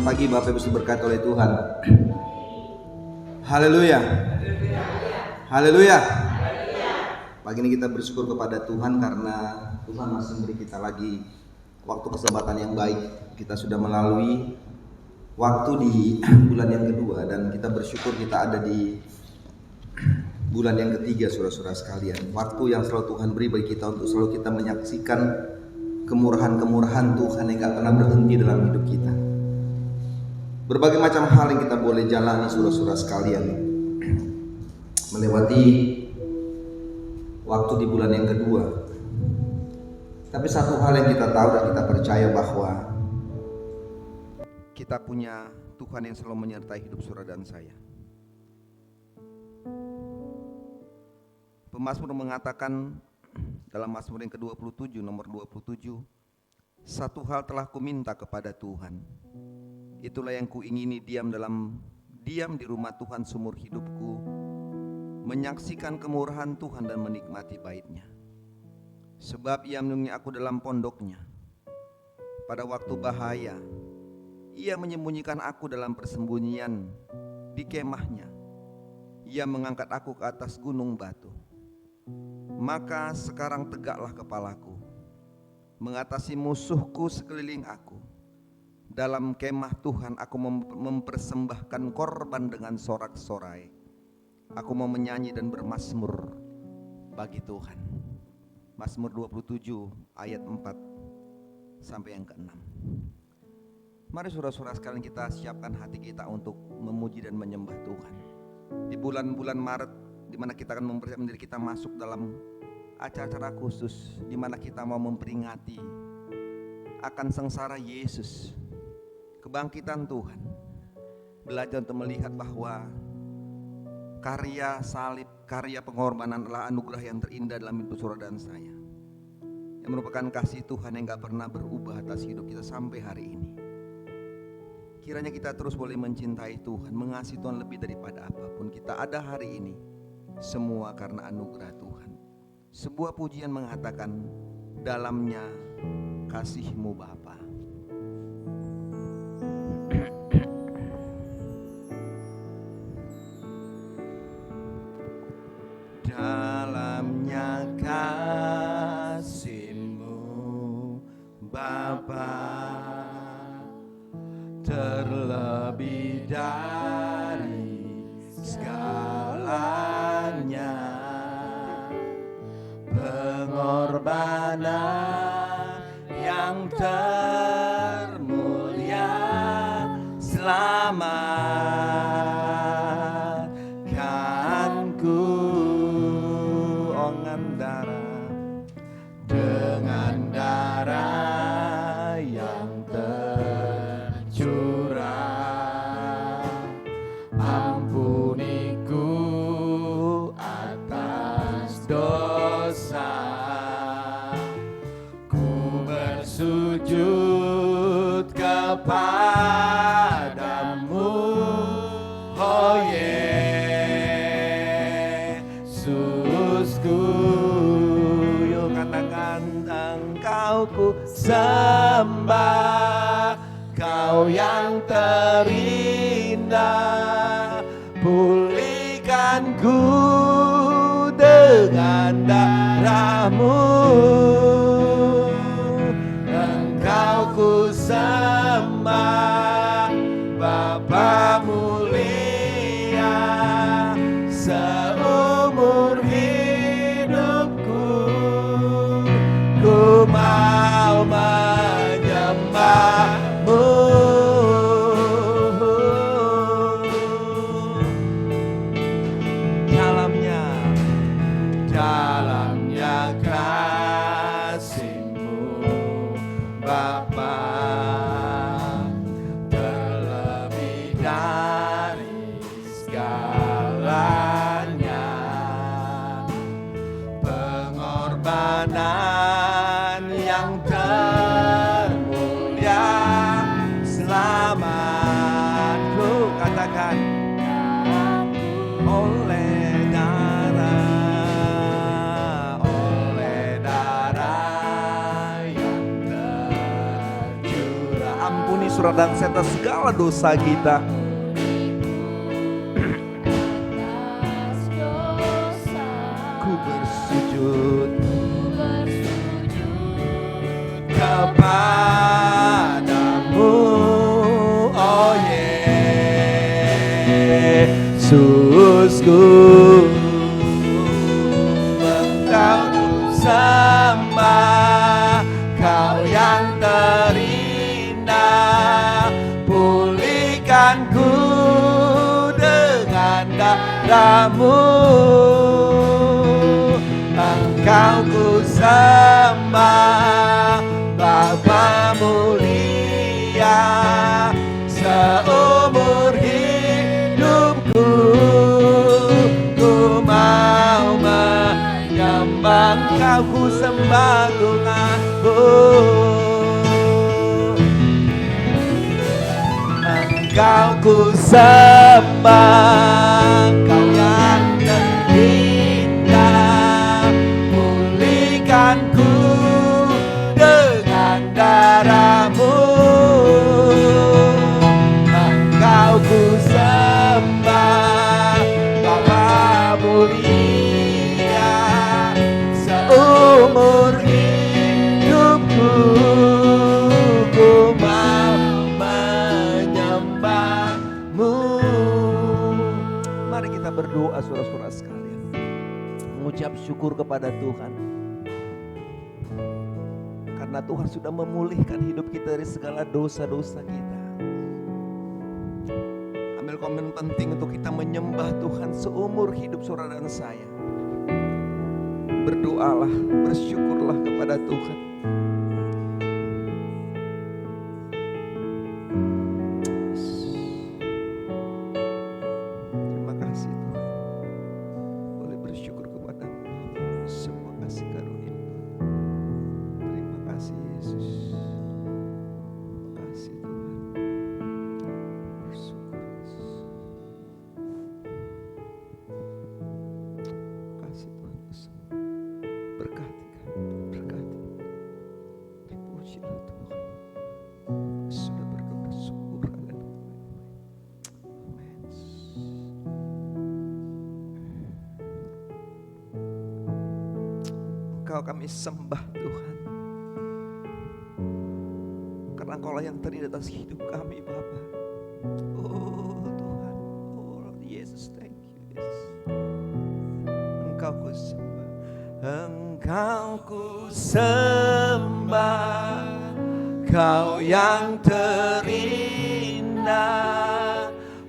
Pagi Bapak Ibu diberkati oleh Tuhan. Haleluya. Haleluya. Pagi ini kita bersyukur kepada Tuhan karena Tuhan masih memberi kita lagi waktu kesempatan yang baik. Kita sudah melalui waktu di bulan yang kedua dan kita bersyukur kita ada di bulan yang ketiga, saudara-saudara sekalian. Waktu yang selalu Tuhan beri bagi kita untuk selalu kita menyaksikan kemurahan-kemurahan Tuhan yang gak pernah berhenti dalam hidup kita. Berbagai macam hal yang kita boleh jalani, saudara-saudara sekalian, melewati waktu di bulan yang kedua. Tapi satu hal yang kita tahu dan kita percaya bahwa kita punya Tuhan yang selalu menyertai hidup saudara dan saya. Pemazmur mengatakan dalam Mazmur yang ke-27 nomor 27, satu hal telah kuminta kepada Tuhan, itulah yang kuingini, diam di rumah Tuhan seumur hidupku, menyaksikan kemurahan Tuhan dan menikmati bait-Nya. Sebab Ia melindungi aku dalam pondok-Nya. Pada waktu bahaya, Ia menyembunyikan aku dalam persembunyian di kemah-Nya. Ia mengangkat aku ke atas gunung batu. Maka sekarang tegaklah kepalaku, mengatasi musuhku sekeliling aku. Dalam kemah Tuhan aku mempersembahkan korban dengan sorak-sorai. Aku mau menyanyi dan bermazmur bagi Tuhan. Mazmur 27 ayat 4 sampai yang ke-6. Mari saudara-saudara sekalian kita siapkan hati kita untuk memuji dan menyembah Tuhan. Di bulan-bulan Maret di mana kita akan mempersiapkan diri kita masuk dalam acara-acara khusus di mana kita mau memperingati akan sengsara Yesus, kebangkitan Tuhan. Belajar untuk melihat bahwa karya salib, karya pengorbanan adalah anugerah yang terindah dalam hidup saudara dan saya, yang merupakan kasih Tuhan yang gak pernah berubah atas hidup kita sampai hari ini. Kiranya kita terus boleh mencintai Tuhan, mengasihi Tuhan lebih daripada apapun. Kita ada hari ini semua karena anugerah Tuhan. Sebuah pujian mengatakan, dalamnya kasih-Mu Bapa. Dalamnya kasih-Mu Bapa, terlebih dari segalanya, pengorbanan yang termulia selamatkanku. Dengan darah yang tercurah, ampuniku atas dosa. Ku bersujud kepadamu, oh Yesusku. Engkau ku sembah, Kau yang terindah. Pulihkan ku dengan darah-Mu. Engkau ku sembah, Bapa mulia, seumur hidupku ku mau menyembah-Mu. Dalamnya kasih-Mu selamatku, katakan oleh darah yang tercurah. Ampuni saudara dan saya segala dosa kita. Ku bersujud kepadamu, oh Yesusku. Engkau ku sembah, Kau yang terindah. Pulihkan ku dengan darah-Mu. Engkau ku sembah, Bapa mulia. Seumur hidupku ku mau menyembah Engkau, ku sembah Tuhanku. Engkau ku sembah, Kau yang terindah. Pulihkan ku dengan darah-Mu. Engkau ku sembah, Bapa mulia. Seumur hidupku ku mau menyembah-Mu. Mari kita berdoa saudara-saudara sekalian, mengucap syukur kepada Tuhan karena Tuhan sudah memulihkan hidup kita dari segala dosa-dosa kita. Ambil komen penting untuk kita menyembah Tuhan seumur hidup saudara dan saya. Berdoalah, bersyukurlah kepada Tuhan. Terima kasih Tuhan. Boleh bersyukur kepada-Mu. Semua kasih karunia. Terima kasih Yesus. Terima kasih Tuhan. Bersyukur Yesus. Kasih Tuhan semua. Berkati kami, berkati. Terpujilah Tuhan. Sudah berdoa syukur. Amin. Engkau kami sembah Tuhan, karena Engkau lah yang terindah atas hidup kami Bapa. Oh Tuhan, oh Yesus, thank you Yesus. Engkau ku sembah, Engkau ku sembah, Kau yang terindah.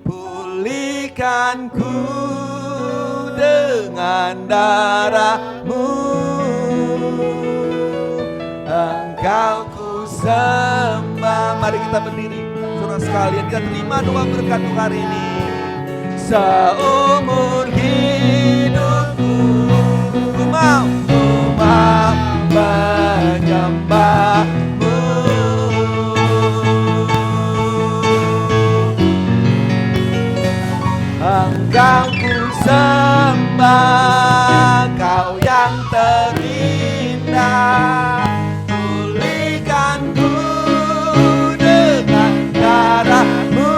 Pulihkan ku dengan darah-Mu. Engkau ku sembah. Mari kita berdiri saudara sekalian, kita terima doa berkat hari ini. Seumur hidupku ku mau menyembah-Mu. Engkau ku sembah, Kau yang terindah. Pulihkan ku dengan darah-Mu.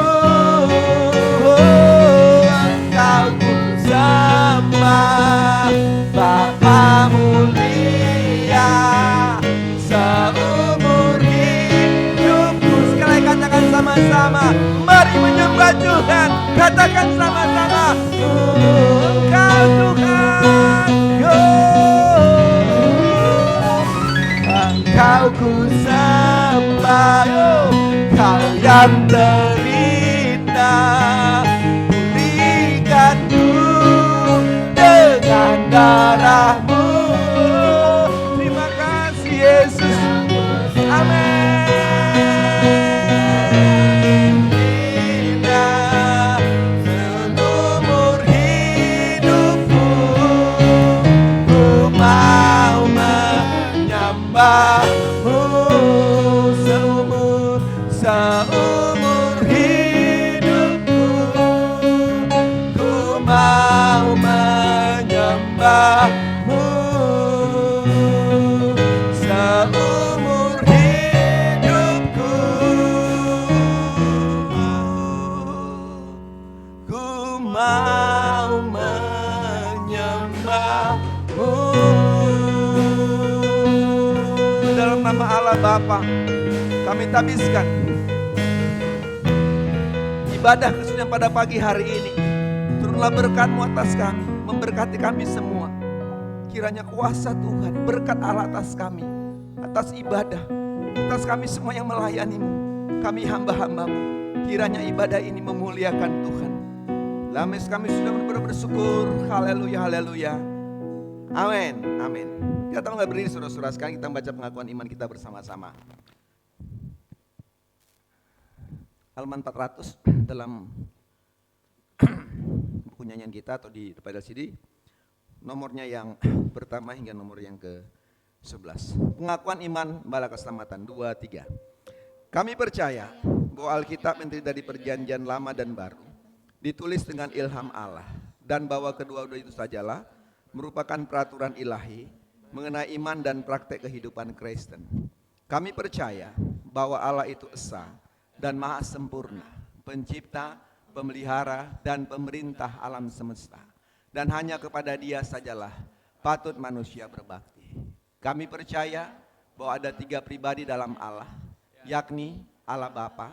Engkau ku sembah, Bapa mulia. Seumur hidupku, sekali katakan sama-sama, mari menyembah Tuhan. Katakan sama-sama, Engkau Tuhan, Engkau ku sembah, Kau yang terindah. Pulihkan ku dengan darah-Mu. Terima kasih Yesus, amin. Seumur Bapa, kami tabiskan ibadah kesucian pada pagi hari ini. Turunlah berkat-Mu atas kami, memberkati kami semua. Kiranya kuasa Tuhan, berkat Allah atas kami, atas ibadah, atas kami semua yang melayani-Mu. Kami hamba-hamba-Mu, kiranya ibadah ini memuliakan Tuhan. Lames kami sudah bersyukur. Haleluya, haleluya. Amin, amin. Kita tahu nggak berdiri saudara-saudara, sekarang kita baca pengakuan iman kita bersama-sama. Halaman 400 dalam buku nyanyian kita atau di depan LCD, nomornya yang pertama hingga nomor yang ke-11. Pengakuan iman bala keselamatan 2-3. Kami percaya bahwa Alkitab yang terdiri dari perjanjian lama dan baru ditulis dengan ilham Allah, dan bahwa kedua-dua itu sajalah merupakan peraturan ilahi mengenai iman dan praktek kehidupan Kristen. Kami percaya bahwa Allah itu esa dan maha sempurna, pencipta, pemelihara, dan pemerintah alam semesta, dan hanya kepada Dia sajalah patut manusia berbakti. Kami percaya bahwa ada 3 pribadi dalam Allah, yakni Allah Bapa,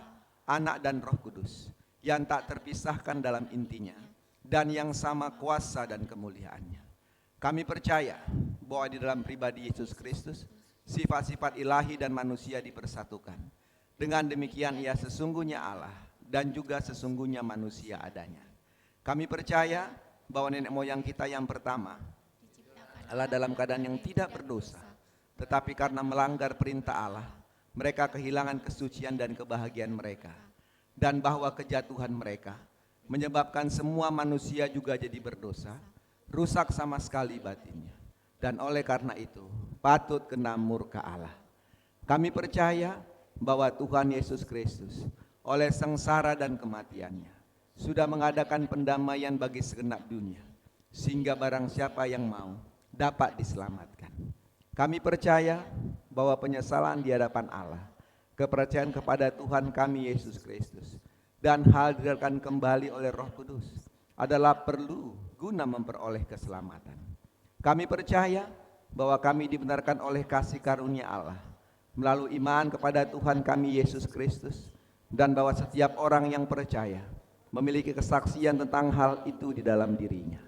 Anak, dan Roh Kudus, yang tak terpisahkan dalam intinya, dan yang sama kuasa dan kemuliaannya. Kami percaya bahwa di dalam pribadi Yesus Kristus, sifat-sifat ilahi dan manusia dipersatukan. Dengan demikian Ia sesungguhnya Allah dan juga sesungguhnya manusia adanya. Kami percaya bahwa nenek moyang kita yang pertama Allah dalam keadaan yang tidak berdosa, tetapi karena melanggar perintah Allah, mereka kehilangan kesucian dan kebahagiaan mereka, dan bahwa kejatuhan mereka menyebabkan semua manusia juga jadi berdosa, rusak sama sekali batinnya, dan oleh karena itu patut kena murka Allah. Kami percaya bahwa Tuhan Yesus Kristus oleh sengsara dan kematiannya sudah mengadakan pendamaian bagi segenap dunia, sehingga barang siapa yang mau dapat diselamatkan. Kami percaya bahwa penyesalan di hadapan Allah, kepercayaan kepada Tuhan kami Yesus Kristus, dan hal dihadirkan kembali oleh Roh Kudus adalah perlu guna memperoleh keselamatan. Kami percaya bahwa kami dibenarkan oleh kasih karunia Allah melalui iman kepada Tuhan kami Yesus Kristus, dan bahwa setiap orang yang percaya memiliki kesaksian tentang hal itu di dalam dirinya.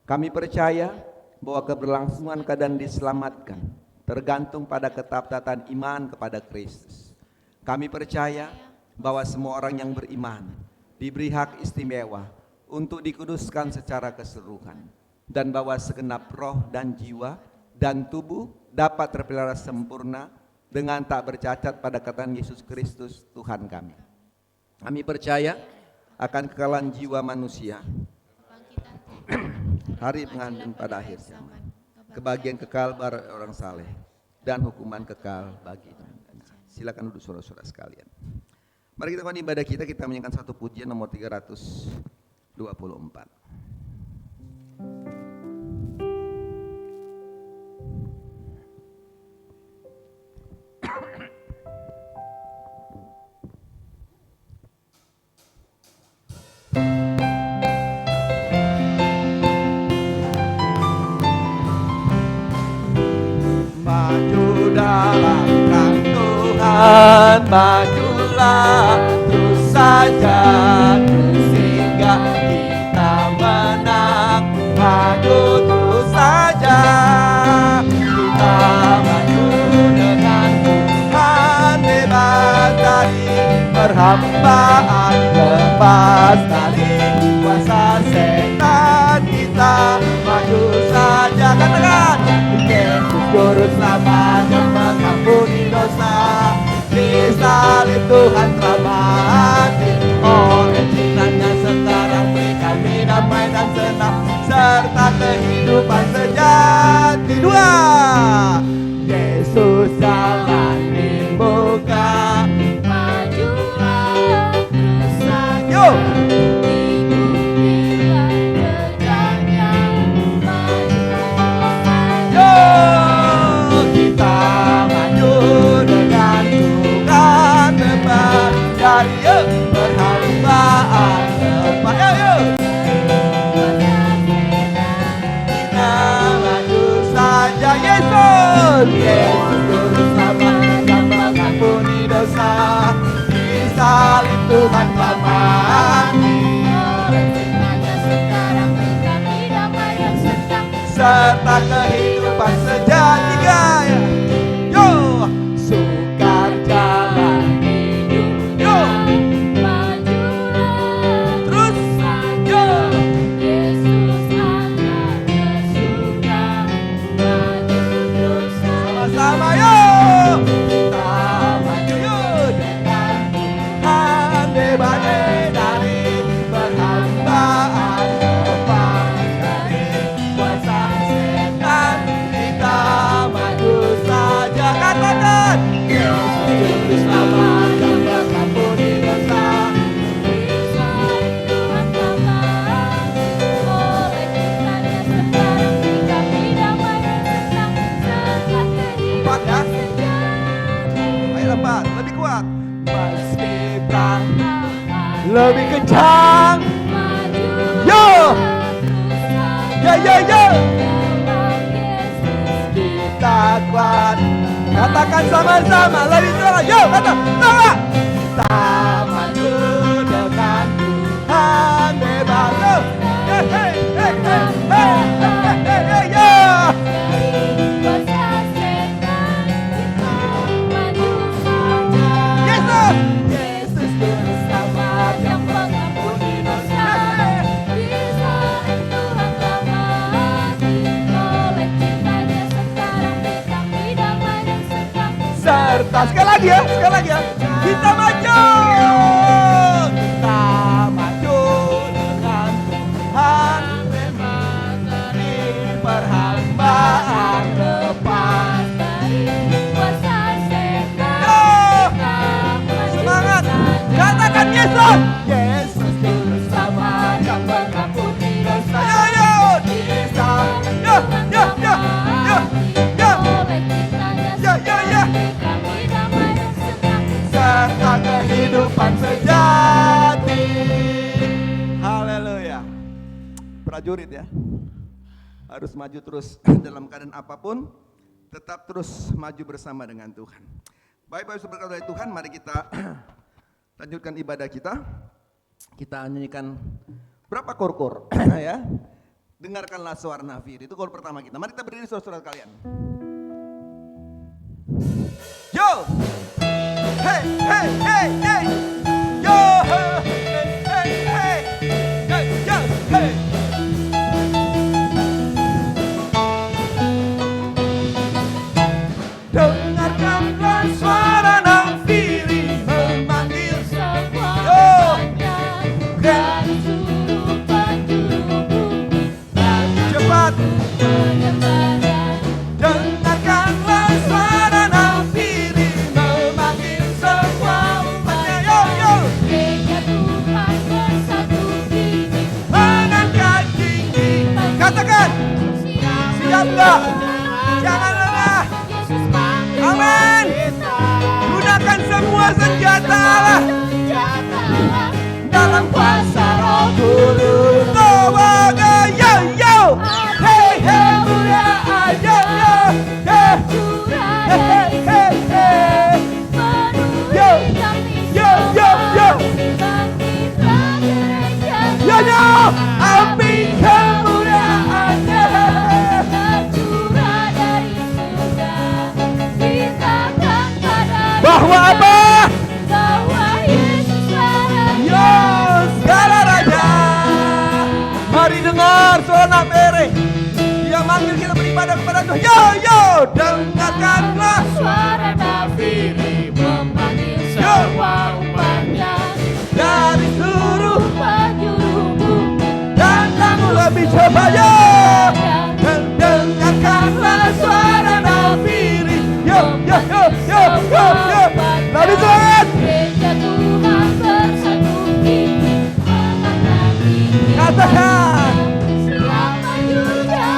Kami percaya bahwa keberlangsungan keadaan diselamatkan tergantung pada ketetapan iman kepada Kristus. Kami percaya bahwa semua orang yang beriman diberi hak istimewa untuk dikuduskan secara keseluruhan, dan bahwa segenap roh dan jiwa dan tubuh dapat terpelihara sempurna dengan tak bercacat pada kekayaan Yesus Kristus Tuhan kami. Kami percaya akan kekalahan jiwa manusia, hari pengadilan pada akhir zaman, kebahagiaan kekal bagi orang saleh, dan hukuman kekal bagi. Silakan duduk saudara-saudara sekalian. Mari kita ibadah kita menyanyikan satu pujian nomor 324. Maju dalam terang Tuhan, majulah terus saja, sehingga kita menang. Maju terus saja, kita maju dengan Tuhan, bebas dari perhambaan, lepas dari kuasa setan. Kita maju saja, katakan Yesus Juru Selamat yang mengampuni dosa. Di salib Tuhan telah mati, oleh cintanya sekarang beri kami damai dan senang, serta kehidupan sejati. 2. Yesus jalan di muka, majulah terus saja. Yo. Kita maju dengan Tuhan, bebas dari hati. Oleh cintanya sekarang beri kami damai dan senang. Serta kehidupan sejati gaya. Yo, sukar jalan hidup. Yo, Majulah terus yo. Yesus antar ke surga. Maju terus Sama-sama yo. Kita maju yo dengan Tuhan, bebas dari perhambaan, lepas dari kuasa setan. Kita maju saja, katakan Yesus Juru Selamat yang mengampuni dosa. bisa Tuhan Tuhan. Oleh cintanya sekarang beri kami damai dan senang. Serta Empat ya. kehidupan sejati. Ayat 4, lebih kuat. Meski perang lebih kencang. Yo. Ya ya ya. Kita kuat. Katakan sama-sama, lebih keras. Yo, kata, sama. Kita maju dengan Tuhan bebas. Yo. Hey, hey, hey, hey, hey, hey, hey, hey, yo. Yesus, Yesus Juru Selamat yang mengampuni dosa. Serta sekali lagi ya, kita maju. Kita maju dengan Tuhan bebas dari perhambaan, lepas semangat, katakan Yesus, Yesus Juru Selamat yang mengampuni dosa. Yo, bisa, yo, yo, yo, yo, yo, yo, yo, yo. Serta kehidupan sejati. Haleluya. Prajurit ya, harus maju terus dalam keadaan apapun, tetap terus maju bersama dengan Tuhan. Baik, Bapak Ibu berkat dari Tuhan, mari kita lanjutkan ibadah kita. Kita nyanyikan berapa kor ya. Dengarkanlah suara nafir. Itu kor pertama kita. Mari kita berdiri saudara-saudara kalian. Yo. Hey, hey, hey, hey. Yo. Hey, hey, hey. Hey, yo, hey. Dengarkanlah suara nafiri memanggil dari seluruh penjuru bumi cepat. penyebaran Dengarkanlah suara nafiri memanggil semua umatnya. Yo, yo. gereja Tuhan bersatu gigi Mengangkat tinggi. Katakan, siap gak? Jangan lengah. Yesus panggil Amin. kita Gunakan semua senjata Allah senjata Allah dalam kuasa Roh Kudus. Sebagai yo yo, hey hey kemuliaan yo yo, hey curah hey dari hey hey. Yo, penuhi kami yo yo yo, bangkitlah gereja yo yo, api kemuliaannya. tercurah dari surga kita pada Bahwa apa? bahwa Yesus Raja Yo, segala raja. Mari dengar suara nafiri. Dia manggil kita beribadah kepada Tuhan. Yo yo, dengarkanlah. suara nafiri memanggil semua umatnya Dari seluruh penjuru bumi datang lebih coba yo. Dan dengarkanlah suara nafiri. Yo yo yo yo yo yo. Lebih semangat. gereja Tuhan bersatu gigi mengangkat gigi Katakan. selama juga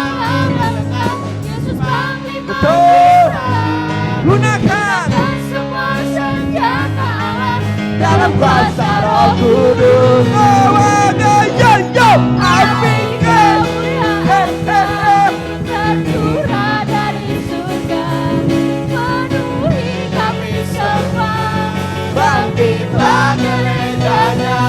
lengkap Yesus panggil Betul. kita Gunakan dan semua senjata Allah dalam kuasa Roh Kudus. Sebagai yo yo, api kemuliaan. Hey hey hey. tercurah dari surga penuhi kami semua Bangkitlah gerejanya.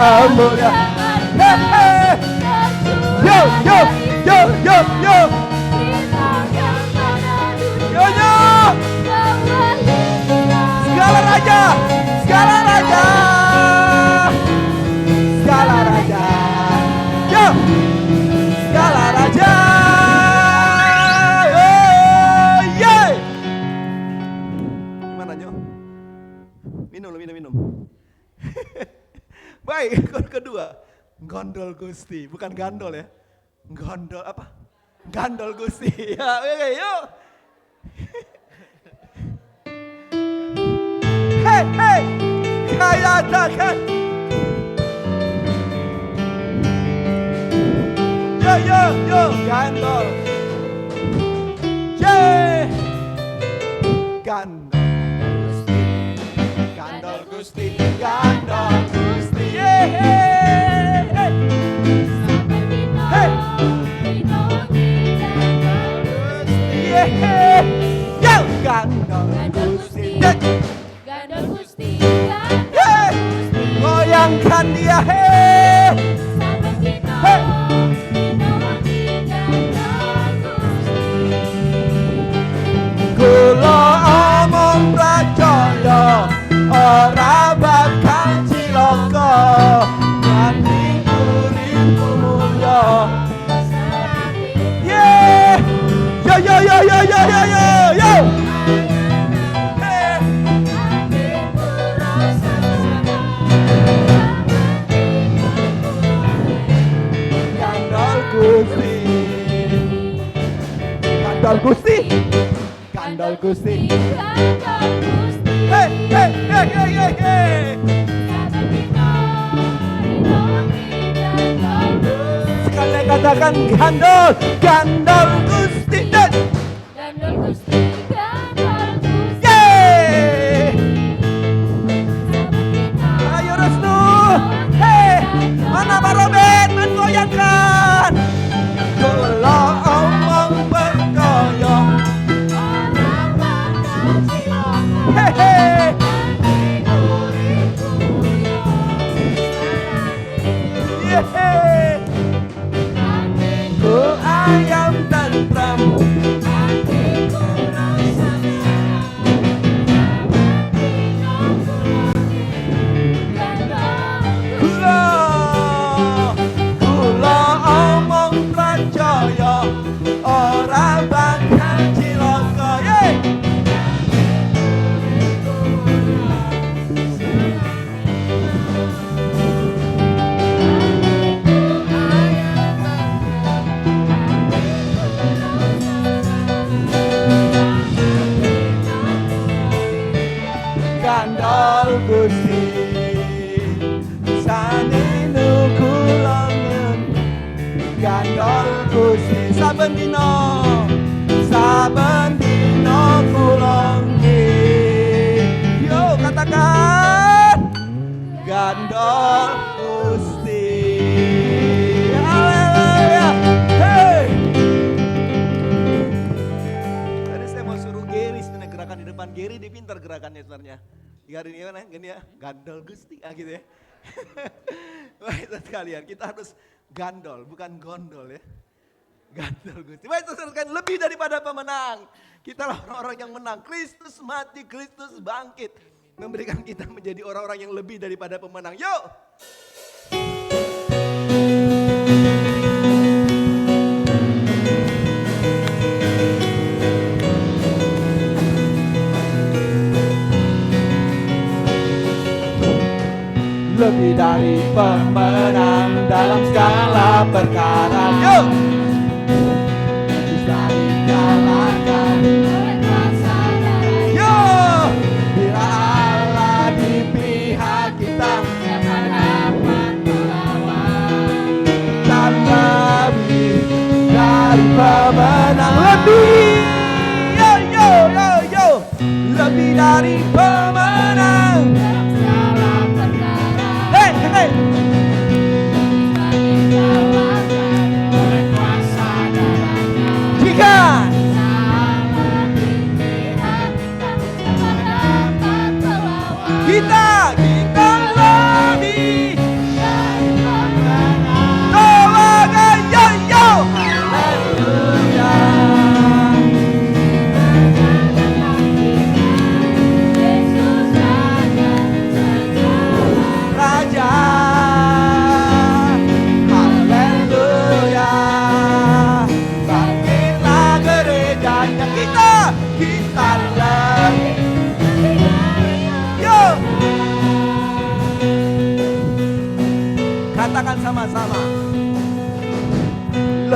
kemuliaan. Hey, yo, yo, yo, yo, yo. Yo, yo. Segala raja, segala raja, segala raja. Yo, segala raja. Oh, yeah. Gimana, Nyo? Minum, minum. Baik, kedua, gondol Gusti, bukan gandol ya. Gondol apa? Gandol Gusti. Ya, oke, yuk. Hei, hei, kayatakan. Yo, gandol. Yeah. Gandol Gusti, gandol Gusti. Yeah. Hey. Yeah. Yo, gandol Gusti. Gandol Gusti, Hey. Goyangkan dia, hey. Hey. Kula omong percaya ora bakal cilaka nganti uripmu mulya. Yeah. Yo. Hey. Gandol Gusti. Gandol Gusti. Gandol Gusti. Hey. Sekali katakan gandol Gusti. Gandol Gusti, gandol Gusti. Yeay. Ayo Restu. Hey, mana Pak Robert? Mengoyangkan. Kula omong percaya. Hey. Yeah. Ku ayam tentram. Kula omong percaya ora bakal cilaka. Yeay. Gandol Gusti saninu kulongen. Gandol Gusti saben dina kulongi. Yo katakan gandol Gusti. Haleluya. Hey. Tadi saya mau suruh Gary sebenarnya gerakan di depan. Gary dia pintar gerakannya sebenarnya. Hari ini mana? Gini ya, gandol Gusti, gitu ya. Baik sekalian, kita harus gandol, bukan gondol ya. Gandol Gusti. Baik sekalian, lebih daripada pemenang. Kita lah orang-orang yang menang. Kristus mati, Kristus bangkit. Memberikan kita menjadi orang-orang yang lebih daripada pemenang. Yuk! Lebih dari pemenang dalam segala perkara. Yo! Bisa dikalahkan Oleh kuasa darah. Yo! Bila Allah di pihak kita, Siapa dapat melawan? dan lebih dari pemenang. Lebih! Yo! Lebih dari pemenang. Dalam segala perkara. Hey! Bisa dikalahkan oleh kuasa darahnya. Jika Allah di pihak kita, siapa dapat melawan? kita lebih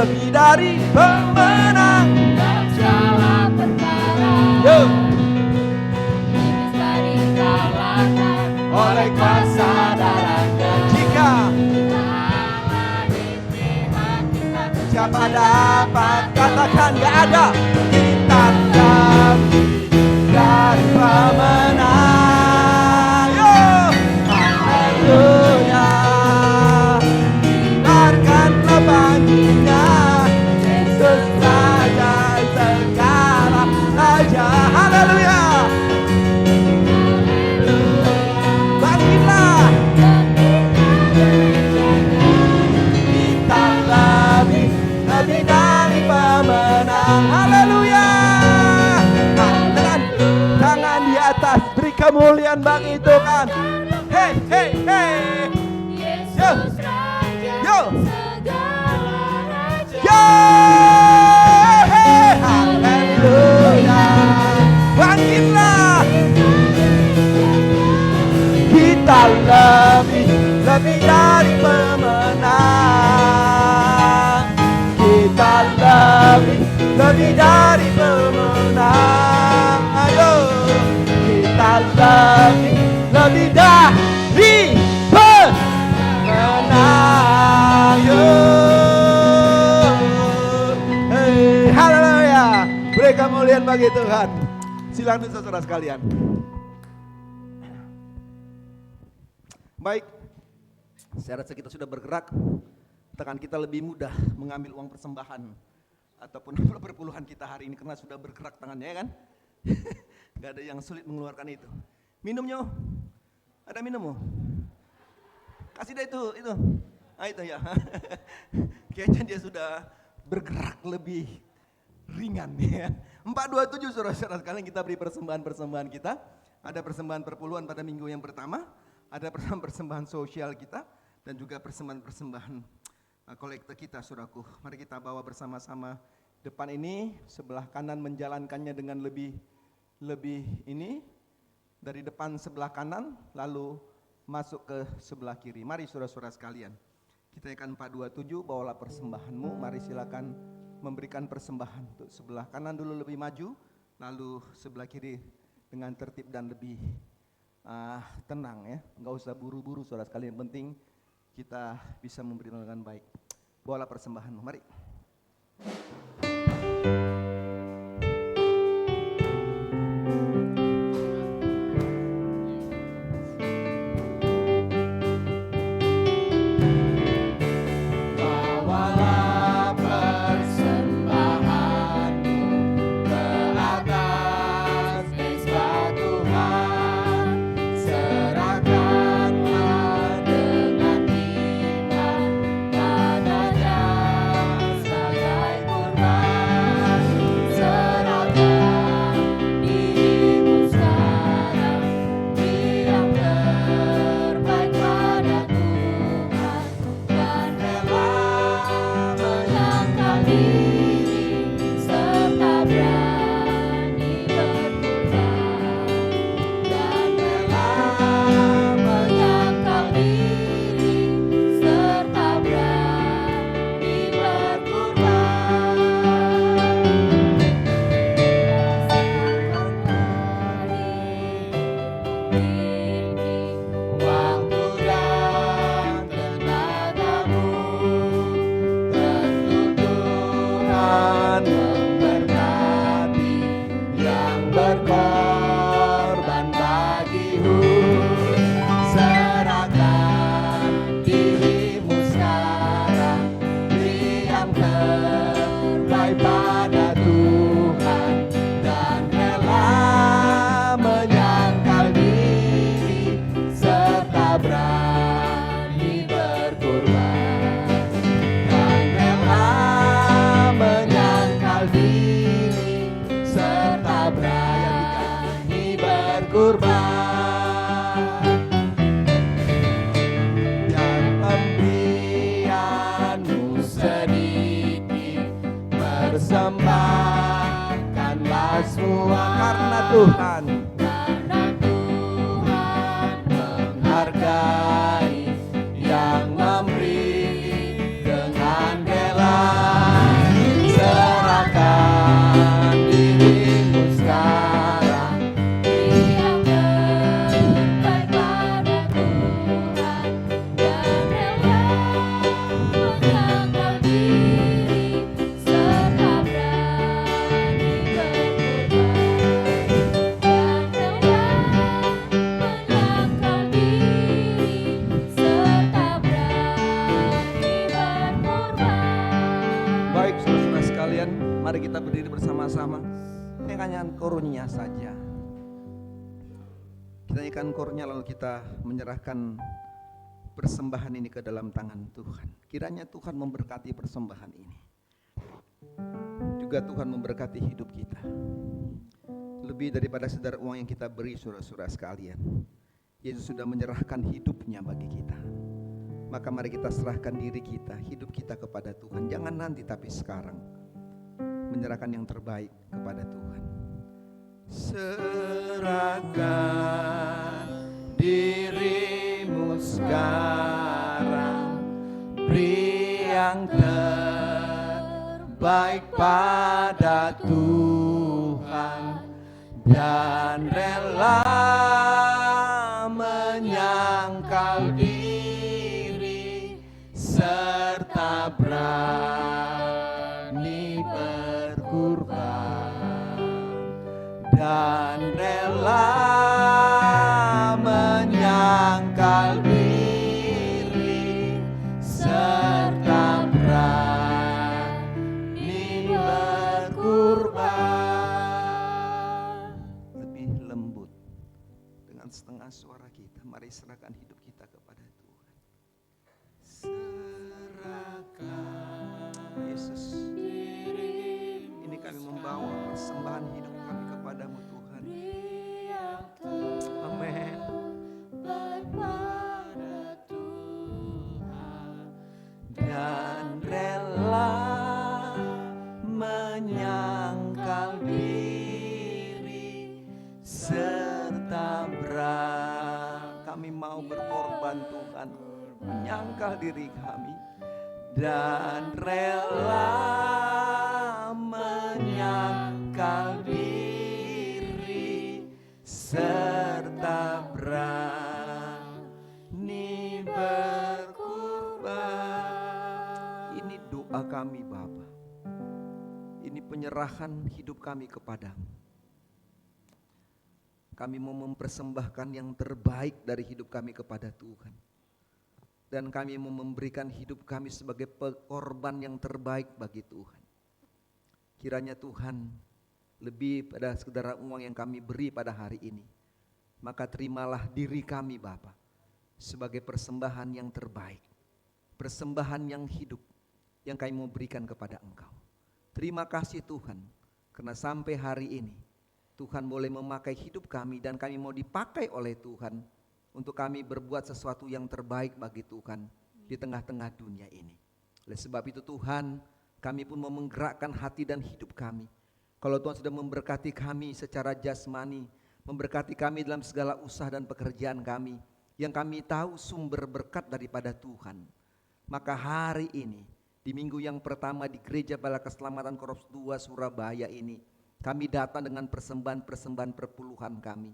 lebih dari pemenang. dalam segala perkara. Yo. Iblis tak dikalahkan Oleh kuasa darahnya. Jika Allah di pihak kita, siapa dapat katakan gak ada, kita lebih dari pemenang. Yo. Haleluya. Biarkanlah baginya Yesus Raja segala raja. Haleluya. Bangkitlah. Kita lebih dari pemenang. Haleluya. Tangan di atas, beri kemuliaan bagi Tuhan. Hey, hey, hey. Yesus Raja Yo. segala raja. Yo, hey, haleluya. Bangkitlah. Kita lebih dari pemenang. Kita lebih dari pemenang. Ayo, kita lebih dari pemenang. Yo, hey, haleluya. Beri kemuliaan bagi Tuhan. Silakan saudara sekalian. Baik, saya rasa kita sudah bergerak. Tangan kita lebih mudah mengambil uang persembahan ataupun perpuluhan kita hari ini karena sudah bergerak tangannya, ya kan? Gak ada yang sulit mengeluarkan itu. Minumnya, ada minummu? Kasih deh itu. Ah itu ya. Kayaknya dia sudah bergerak lebih ringan ya. 427 saudara-saudara sekalian, kita beri persembahan kita. Ada persembahan perpuluhan pada minggu yang pertama. Ada persembahan sosial kita dan juga persembahan kolekte kita, saudaraku. Mari kita bawa bersama-sama depan ini, sebelah kanan menjalankannya dengan lebih ini, dari depan sebelah kanan lalu masuk ke sebelah kiri. Mari saudara-saudara sekalian, kita akan 427, bawalah persembahanmu. Mari silakan memberikan persembahan. Untuk sebelah kanan dulu lebih maju, lalu sebelah kiri dengan tertib dan lebih tenang ya, nggak usah buru-buru saudara sekalian, yang penting kita bisa memberi dengan baik. Bawalah persembahanmu, mari. Bawalah persembahanmu ke atas mezbah Tuhan. Serahkanlah dengan iman padanya sebagai kurban. Serahkan dirimu sekarang, beri yang terbaik pada Tuhan. Dan menyangkal diri serta berani berkorban. Dan menyangkal diri serta berani berkorban. Waktu dan tenagamu, tentu Tuhan memberkati yang berkorban bagimu. Serahkan dirimu sekarang, beri yang terbaik pada Tuhan. Dan rela menyangkal diri serta berani berkorban. Dan rela menyangkal diri serta berani berkorban. Dan pemberianmu sedikit, persembahkanlah semua karena Tuhan menghargai yang memberi dengan rela. sekalian, mari kita berdiri bersama-sama. Nyanyikan kornya saja. Kita nyanyikan kornya lalu kita menyerahkan persembahan ini ke dalam tangan Tuhan. Kiranya Tuhan memberkati persembahan ini. Juga Tuhan memberkati hidup kita. Lebih daripada sekedar uang yang kita beri, saudara-saudara sekalian. Yesus sudah menyerahkan hidupnya bagi kita. Maka mari kita serahkan diri kita, hidup kita kepada Tuhan. Jangan nanti tapi sekarang. Menyerahkan yang terbaik kepada Tuhan. Serahkan dirimu sekarang, beri yang terbaik pada Tuhan, dan rela menyangkal diri serta berani berkorban, dan rela menyangkal diri serta berani berkorban. Lebih lembut dengan setengah suara kita, mari serahkan hidup kita kepada Tuhan. Serahkan Yesus, ini kami membawa persembahan hidup kami kepadamu Tuhan. Amin. Dan rela menyangkal diri serta kami mau berkorban Tuhan, menyangkal diri kami, dan rela menyangkal diri serta berani berkorban. Ini doa kami Bapa. Ini penyerahan hidup kami kepadamu. Kami mau mempersembahkan yang terbaik dari hidup kami kepada Tuhan. Dan kami mau memberikan hidup kami sebagai korban yang terbaik bagi Tuhan. Kiranya Tuhan lebih pada sekedar uang yang kami beri pada hari ini. Maka terimalah diri kami Bapa sebagai persembahan yang terbaik. Persembahan yang hidup yang kami mau berikan kepada Engkau. Terima kasih Tuhan, karena sampai hari ini Tuhan boleh memakai hidup kami dan kami mau dipakai oleh Tuhan untuk kami berbuat sesuatu yang terbaik bagi Tuhan di tengah-tengah dunia ini. Oleh sebab itu Tuhan, kami pun mau menggerakkan hati dan hidup kami. Kalau Tuhan sudah memberkati kami secara jasmani, memberkati kami dalam segala usaha dan pekerjaan kami, yang kami tahu sumber berkat daripada Tuhan. Maka hari ini, di minggu yang pertama di Gereja Bala Keselamatan Korps 2 Surabaya ini, kami datang dengan persembahan-persembahan perpuluhan kami,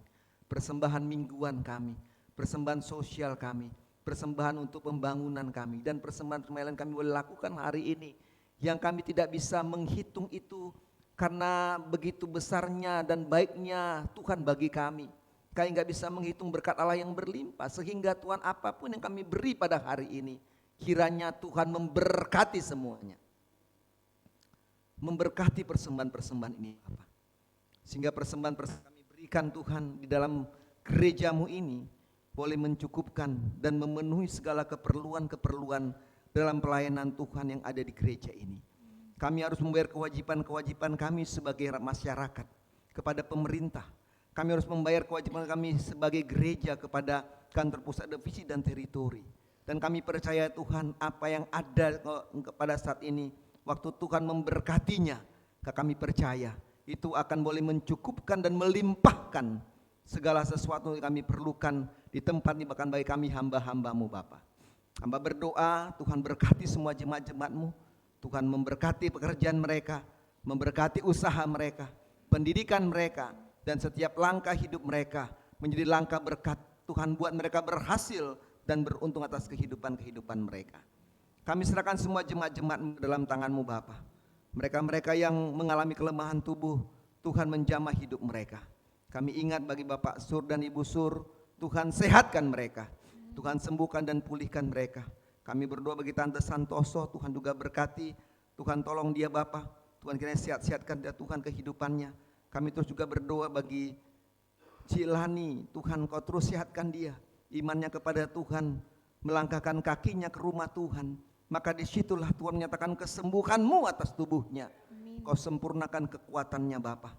persembahan mingguan kami, persembahan sosial kami, persembahan untuk pembangunan kami, dan persembahan-persembahan kami boleh lakukan hari ini, yang kami tidak bisa menghitung itu karena begitu besarnya dan baiknya Tuhan bagi kami. Kami nggak bisa menghitung berkat Allah yang berlimpah, sehingga Tuhan apapun yang kami beri pada hari ini, kiranya Tuhan memberkati semuanya. Memberkati persembahan-persembahan ini Bapak. Sehingga persembahan-persembahan kami berikan Tuhan di dalam gerejamu ini boleh mencukupkan dan memenuhi segala keperluan-keperluan dalam pelayanan Tuhan yang ada di gereja ini. Kami harus membayar kewajiban-kewajiban kami sebagai masyarakat kepada pemerintah. Kami harus membayar kewajiban kami sebagai gereja kepada kantor pusat divisi dan teritori. Dan kami percaya Tuhan apa yang ada pada saat ini, waktu Tuhan memberkatinya, kami percaya itu akan boleh mencukupkan dan melimpahkan segala sesuatu yang kami perlukan di tempat ini, bahkan bagi kami hamba-hambamu Bapa. Hamba berdoa Tuhan berkati semua jemaat-jemaatmu, Tuhan memberkati pekerjaan mereka, memberkati usaha mereka, pendidikan mereka, dan setiap langkah hidup mereka menjadi langkah berkat. Tuhan buat mereka berhasil dan beruntung atas kehidupan-kehidupan mereka. Kami serahkan semua jemaat-jemaat dalam tangan-Mu Bapa. Mereka-mereka yang mengalami kelemahan tubuh, Tuhan menjamah hidup mereka. Kami ingat bagi Bapak Sur dan Ibu Sur, Tuhan sehatkan mereka, Tuhan sembuhkan dan pulihkan mereka. Kami berdoa bagi Tante Santoso, Tuhan juga berkati, Tuhan tolong dia Bapak, Tuhan kiranya sehat-sehatkan dia Tuhan kehidupannya. Kami terus juga berdoa bagi Cilani, Tuhan Kau terus sehatkan dia, imannya kepada Tuhan, melangkahkan kakinya ke rumah Tuhan. Maka disitulah Tuhan menyatakan kesembuhan-Mu atas tubuhnya. Kau sempurnakan kekuatannya Bapa.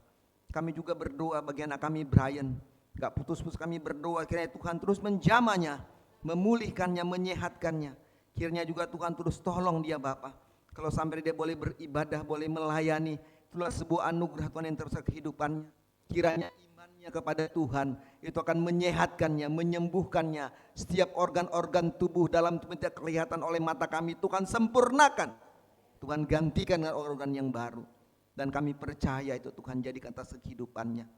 Kami juga berdoa bagi anak kami Brian, gak putus-putus kami berdoa kiranya Tuhan terus menjamahnya, memulihkannya, menyehatkannya. Kiranya juga Tuhan terus tolong dia Bapa. Kalau sampai dia boleh beribadah, boleh melayani, itulah sebuah anugerah Tuhan yang terus kehidupannya. Kiranya imannya kepada Tuhan itu akan menyehatkannya, menyembuhkannya. Setiap organ-organ tubuh dalam tubuh tidak kelihatan oleh mata kami, Tuhan sempurnakan. Tuhan gantikan dengan organ yang baru. Dan kami percaya itu Tuhan jadikan atas kehidupannya.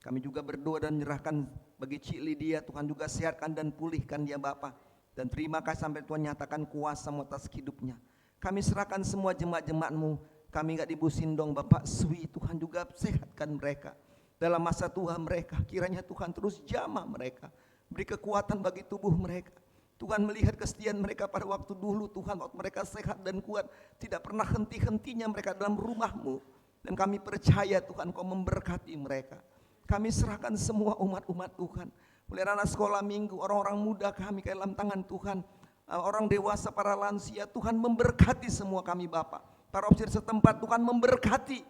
Kami juga berdoa dan menyerahkan bagi Cik Lydia, Tuhan juga sehatkan dan pulihkan dia Bapa. Dan terima kasih sampai Tuhan nyatakan kuasa atas hidupnya. Kami serahkan semua jemaat-jemaat-Mu. Kami gak dibusindong Bapak Swi, Tuhan juga sehatkan mereka. Dalam masa tua mereka, kiranya Tuhan terus jamah mereka. Beri kekuatan bagi tubuh mereka. Tuhan melihat kesetiaan mereka pada waktu dulu, Tuhan waktu mereka sehat dan kuat. Tidak pernah henti-hentinya mereka dalam rumah-Mu. Dan kami percaya Tuhan Kau memberkati mereka. Kami serahkan semua umat-umat Tuhan. Mulai anak sekolah minggu, orang-orang muda kami ke dalam tangan Tuhan. Orang dewasa, para lansia, Tuhan memberkati semua kami Bapak. Para ofisir setempat Tuhan memberkati.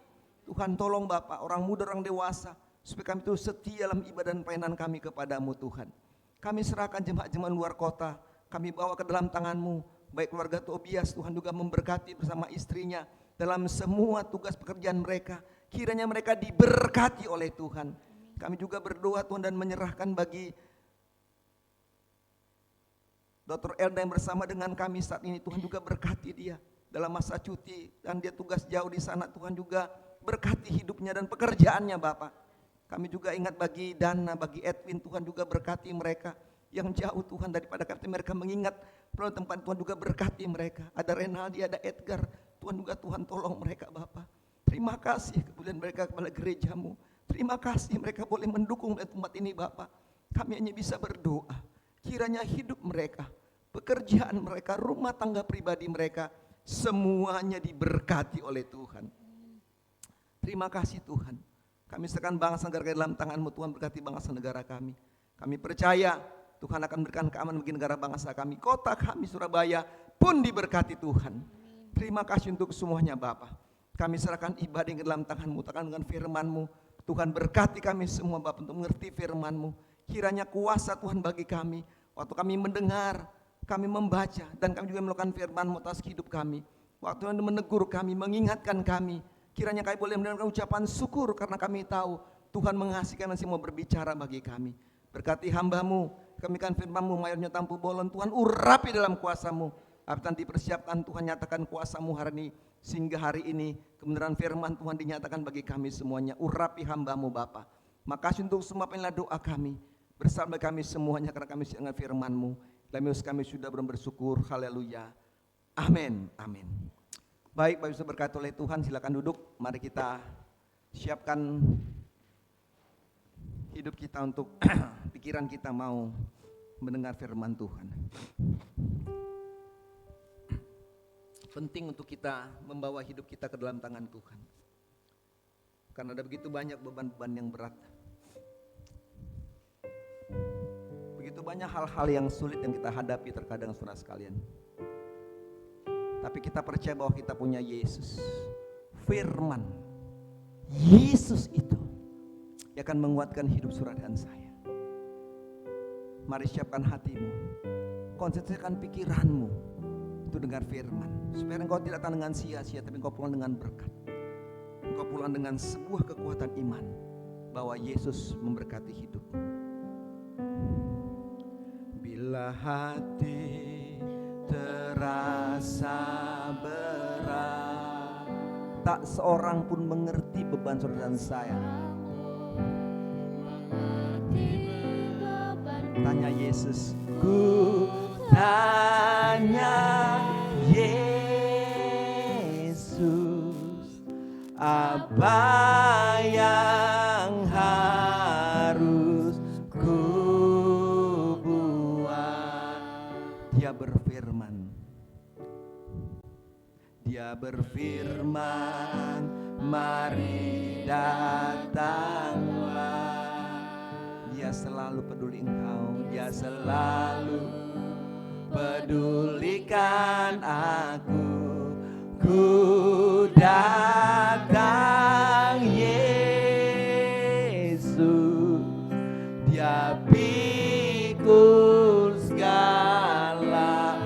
Tuhan tolong Bapak, orang muda, orang dewasa. Supaya kami itu setia dalam ibadah dan pelayanan kami kepadamu Tuhan. Kami serahkan jemaat-jemaat luar kota. Kami bawa ke dalam tangan-Mu. Baik keluarga Tobias, Tuhan juga memberkati bersama istrinya. Dalam semua tugas pekerjaan mereka. Kiranya mereka diberkati oleh Tuhan. Kami juga berdoa Tuhan dan menyerahkan bagi Dr. Elda yang bersama dengan kami saat ini. Tuhan juga berkati dia dalam masa cuti. Dan dia tugas jauh di sana. Tuhan juga berkati hidupnya dan pekerjaannya Bapak. Kami juga ingat bagi Dana, bagi Edwin, Tuhan juga berkati mereka. Yang jauh Tuhan daripada kami mereka mengingat perlu tempat Tuhan juga berkati mereka. Ada Renaldi, ada Edgar. Tuhan juga Tuhan tolong mereka Bapak. Terima kasih kemudian mereka kepada gereja-Mu. Terima kasih mereka boleh mendukung tempat ini Bapak. Kami hanya bisa berdoa. Kiranya hidup mereka, pekerjaan mereka, rumah tangga pribadi mereka, semuanya diberkati oleh Tuhan. Terima kasih Tuhan. Kami serahkan bangsa negara dalam tangan-Mu Tuhan, berkati bangsa negara kami. Kami percaya Tuhan akan berikan keamanan bagi negara bangsa kami. Kota kami Surabaya pun diberkati Tuhan. Terima kasih untuk semuanya Bapak. Kami serahkan ibadah yang ke dalam tangan-Mu, tekan dengan firman-Mu. Tuhan berkati kami semua Bapak untuk mengerti firman-Mu. Kiranya kuasa Tuhan bagi kami. Waktu kami mendengar, kami membaca, dan kami juga melakukan firman-Mu atas hidup kami. Waktu Tuhan menegur kami, mengingatkan kami. Kiranya kami boleh mendengarkan ucapan syukur karena kami tahu Tuhan mengasihi dan semua berbicara bagi kami. Berkati hamba-Mu, kami kan firman-Mu, mayornya tampu bolon, Tuhan urapi dalam kuasa-Mu. Apa dipersiapkan Tuhan nyatakan kuasa-Mu hari ini, sehingga hari ini kebenaran firman Tuhan dinyatakan bagi kami semuanya. Urapi hamba-Mu Bapa. Makasih untuk semua penilai doa kami, bersama kami semuanya karena kami dengan firman-Mu. Kami sudah bersyukur, haleluya, amin, amin. Baik, Bapak Ibu berkati oleh Tuhan, silakan duduk. Mari kita siapkan hidup kita untuk pikiran kita mau mendengar firman Tuhan. Penting untuk kita membawa hidup kita ke dalam tangan Tuhan. Karena ada begitu banyak beban-beban yang berat. Begitu banyak hal-hal yang sulit yang kita hadapi terkadang saudara sekalian. Tapi kita percaya bahwa kita punya Yesus. Firman Yesus itu yang akan menguatkan hidup saudara dan saya. Mari siapkan hatimu, konsentrasikan pikiranmu untuk dengar firman, supaya engkau tidak datang dengan sia-sia, tapi engkau pulang dengan berkat. Engkau pulang dengan sebuah kekuatan iman bahwa Yesus memberkati hidupmu. Bila hati terasa berat, tak seorang pun mengerti beban saudara dan saya. Tanya Yesus, ku tanya Yesus, apa yang harus ku buat? Dia berfirman, Dia Dia berfirman, mari datanglah. Dia selalu peduli engkau, dia selalu pedulikan aku. Ku datang Yesus, dia pikul segala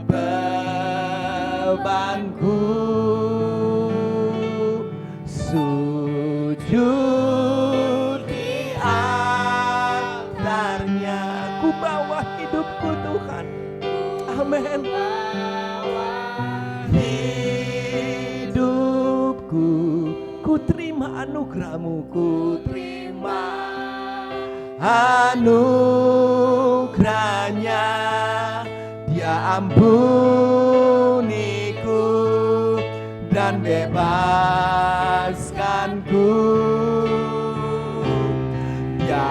bebanku. Sujud di altarnya, ku bawa hidupku Tuhan. Amin. Hidupku, ku terima anugerah-Mu, ku terima anugerahnya. Dia ampuniku dan bebaskanku. Dia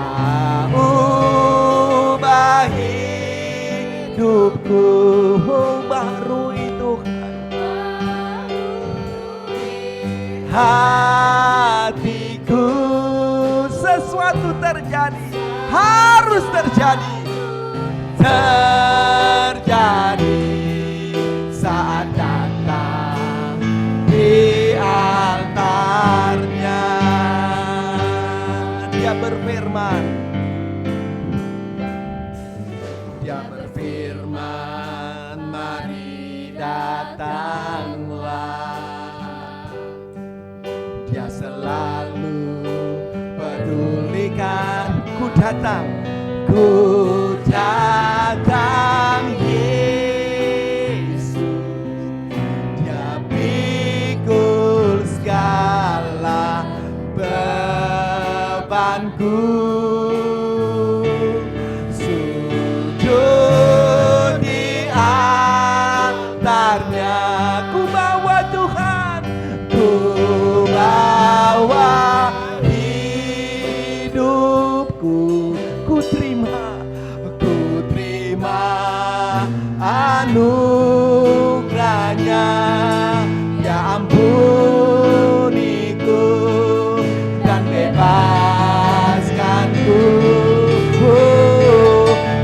ubah hidupku, barui Tuhan hatiku. Sesuatu terjadi, harus terjadi, terjadi saat datang di altarnya. Dia berfirman, dia berfirman, mari datanglah. Dia selalu pedulikan. Ku datang, ku datang Yesus. Dia pikul segala bebanku. Sujud di altarnya, ku bawa Tuhan, ku bawa hidupku, ku terima anugerahnya. Dia ampuniku dan bebaskanku.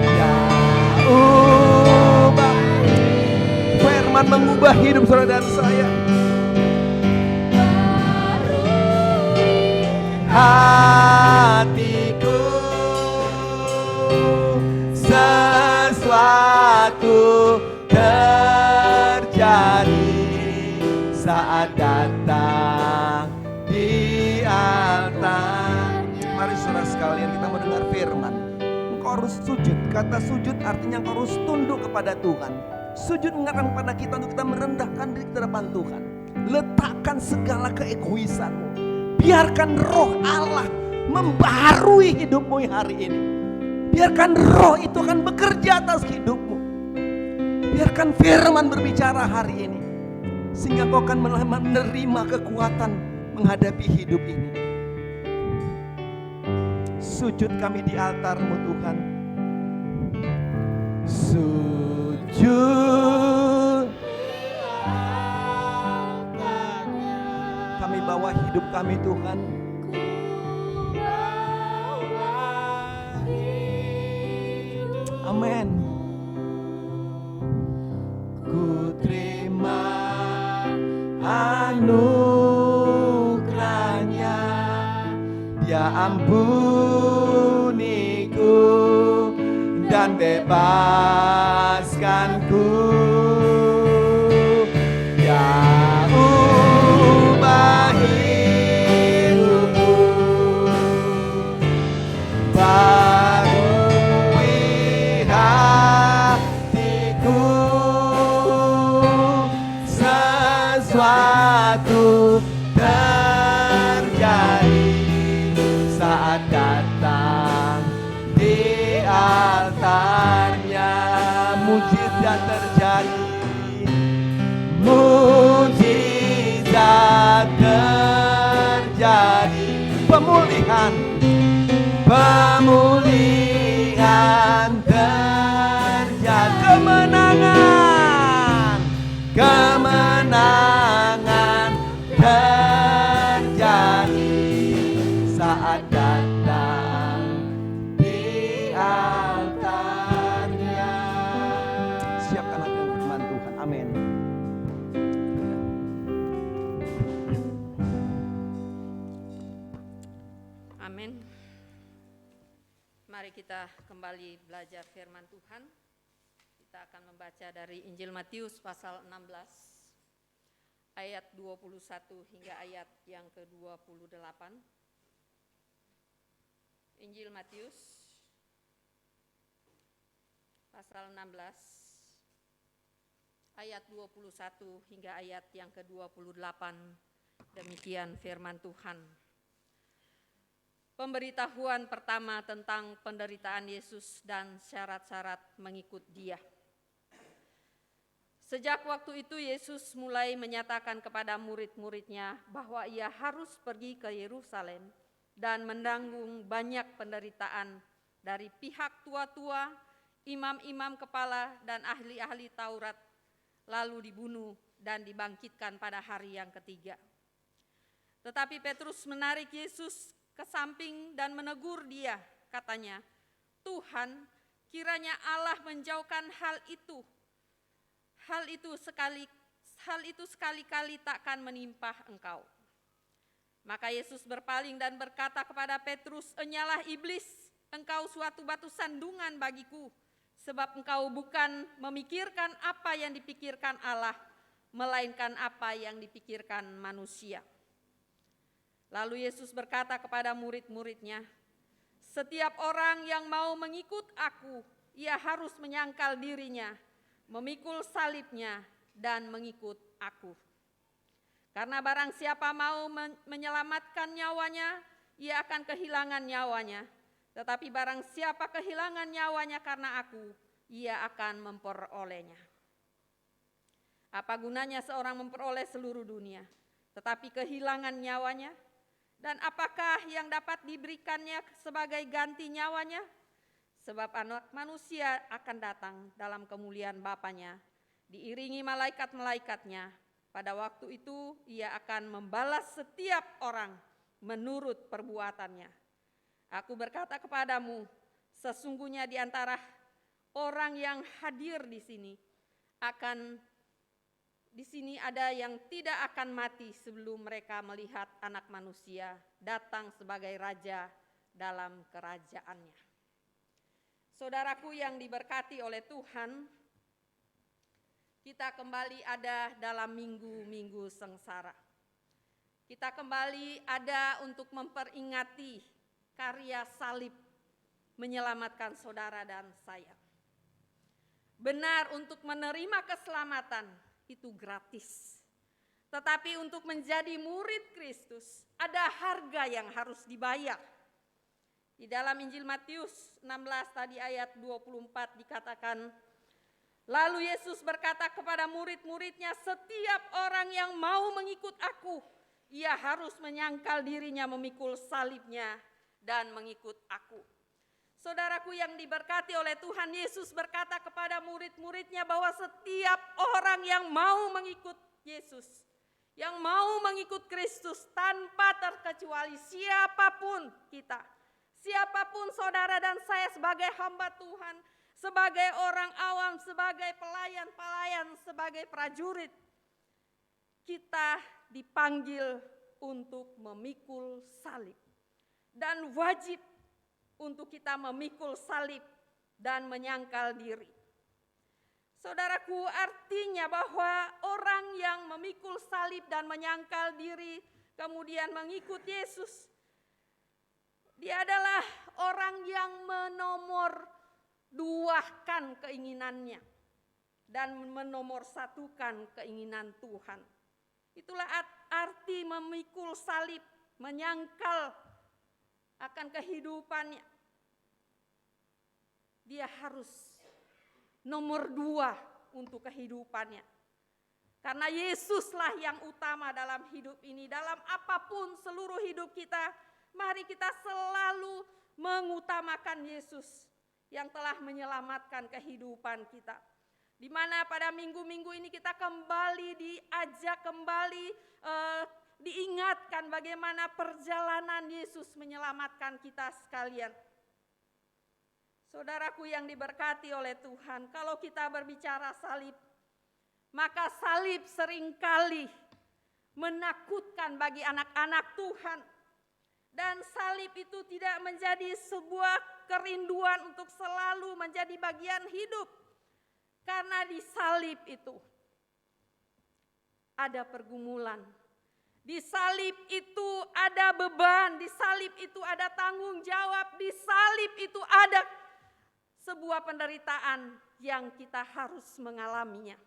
Dia ubah, firman mengubah hidup saudara dan saya. Hatiku, sesuatu terjadi saat datang di altar. Mari saudara sekalian, kita mendengar firman. Engkau harus sujud. Kata sujud artinya engkau harus tunduk kepada Tuhan. Sujud mengingatkan kepada kita untuk kita merendahkan diri ke depan Tuhan. Letakkan segala keegoisanmu. Biarkan roh Allah membaharui hidupmu hari ini. Biarkan roh itu akan bekerja atas hidupmu. Biarkan firman berbicara hari ini, sehingga kau akan menerima kekuatan menghadapi hidup ini. Sujud kami di altar-Mu Tuhan. Sujud, Kami bawa hidup kami Tuhan. Amin. ku terima anugerahnya. Dia ampuniku dan bebaskanku. Dia ubah hidupku, barui hatiku. Sesuatu terjadi saat datang di altarnya. Mujizat terjadi, mujizat terjadi. Pemulihan, pemulihan terjadi. Kemenangan, kemenangan kita kembali belajar firman Tuhan. Kita akan membaca dari Injil Matius pasal 16 ayat 21 hingga ayat yang ke-28. Injil Matius pasal 16 ayat 21 hingga ayat yang ke-28. Demikian firman Tuhan. Pemberitahuan pertama tentang penderitaan Yesus dan syarat-syarat mengikut Dia. Sejak waktu itu Yesus mulai menyatakan kepada murid-muridnya bahwa Ia harus pergi ke Yerusalem dan menanggung banyak penderitaan dari pihak tua-tua, imam-imam kepala dan ahli-ahli Taurat, lalu dibunuh dan dibangkitkan pada hari yang ketiga. Tetapi Petrus menarik Yesus ke samping dan menegur Dia, katanya, "Tuhan, kiranya Allah menjauhkan hal itu. Hal itu sekali-kali takkan menimpa Engkau." Maka Yesus berpaling dan berkata kepada Petrus, "Enyalah iblis, engkau suatu batu sandungan bagiku, sebab engkau bukan memikirkan apa yang dipikirkan Allah, melainkan apa yang dipikirkan manusia." Lalu Yesus berkata kepada murid-muridnya, "Setiap orang yang mau mengikut aku, ia harus menyangkal dirinya, memikul salibnya, dan mengikut aku. Karena barang siapa mau menyelamatkan nyawanya, ia akan kehilangan nyawanya. Tetapi barang siapa kehilangan nyawanya karena aku, ia akan memperolehnya. Apa gunanya seorang memperoleh seluruh dunia, tetapi kehilangan nyawanya? Dan apakah yang dapat diberikannya sebagai ganti nyawanya? Sebab Anak Manusia akan datang dalam kemuliaan Bapanya, diiringi malaikat-malaikatnya. Pada waktu itu Ia akan membalas setiap orang menurut perbuatannya. Aku berkata kepadamu, sesungguhnya di antara orang yang hadir di sini ada yang tidak akan mati sebelum mereka melihat Anak Manusia datang sebagai Raja dalam kerajaannya." Saudaraku yang diberkati oleh Tuhan, kita kembali ada dalam minggu-minggu sengsara. Kita kembali ada untuk memperingati karya salib menyelamatkan saudara dan saya. Benar, untuk menerima keselamatan itu gratis. Tetapi untuk menjadi murid Kristus ada harga yang harus dibayar. Di dalam Injil Matius 16 tadi ayat 24 dikatakan, lalu Yesus berkata kepada murid-muridnya, "Setiap orang yang mau mengikut aku, ia harus menyangkal dirinya, memikul salibnya, dan mengikut aku." Saudaraku yang diberkati oleh Tuhan, Yesus berkata kepada murid-muridnya bahwa setiap orang yang mau mengikut Yesus, yang mau mengikut Kristus tanpa terkecuali, siapapun kita, siapapun saudara dan saya sebagai hamba Tuhan, sebagai orang awam, sebagai pelayan-pelayan, sebagai prajurit, kita dipanggil untuk memikul salib. Dan wajib untuk kita memikul salib dan menyangkal diri. Saudaraku, artinya bahwa orang yang memikul salib dan menyangkal diri kemudian mengikut Yesus, dia adalah orang yang menomorduakan keinginannya dan menomorsatukan keinginan Tuhan. Itulah arti memikul salib, menyangkal akan kehidupannya. Dia harus nomor 2 untuk kehidupannya. Karena Yesuslah yang utama dalam hidup ini. Dalam apapun seluruh hidup kita, mari kita selalu mengutamakan Yesus yang telah menyelamatkan kehidupan kita. Di mana pada minggu-minggu ini kita kembali diajak, diingatkan bagaimana perjalanan Yesus menyelamatkan kita sekalian. Saudaraku yang diberkati oleh Tuhan, kalau kita berbicara salib, maka salib seringkali menakutkan bagi anak-anak Tuhan. Dan salib itu tidak menjadi sebuah kerinduan untuk selalu menjadi bagian hidup. Karena di salib itu ada pergumulan. Di salib itu ada beban, di salib itu ada tanggung jawab, di salib itu ada sebuah penderitaan yang kita harus mengalaminya.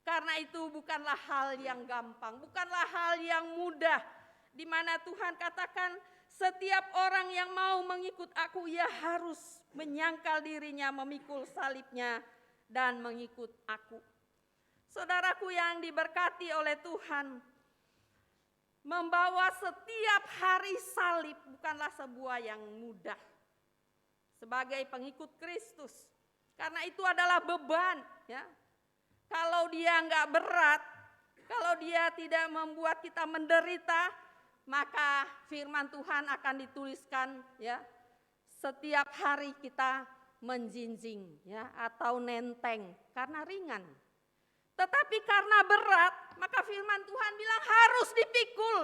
Karena itu bukanlah hal yang gampang, bukanlah hal yang mudah, di mana Tuhan katakan setiap orang yang mau mengikut aku, ia harus menyangkal dirinya, memikul salibnya, dan mengikut aku. Saudaraku yang diberkati oleh Tuhan, membawa setiap hari salib bukanlah sebuah yang mudah sebagai pengikut Kristus. Karena itu adalah beban, ya. Kalau dia enggak berat, kalau dia tidak membuat kita menderita, maka firman Tuhan akan dituliskan, ya. Setiap hari kita menjinjing, ya, atau nenteng karena ringan. Tetapi karena berat, maka firman Tuhan bilang harus dipikul.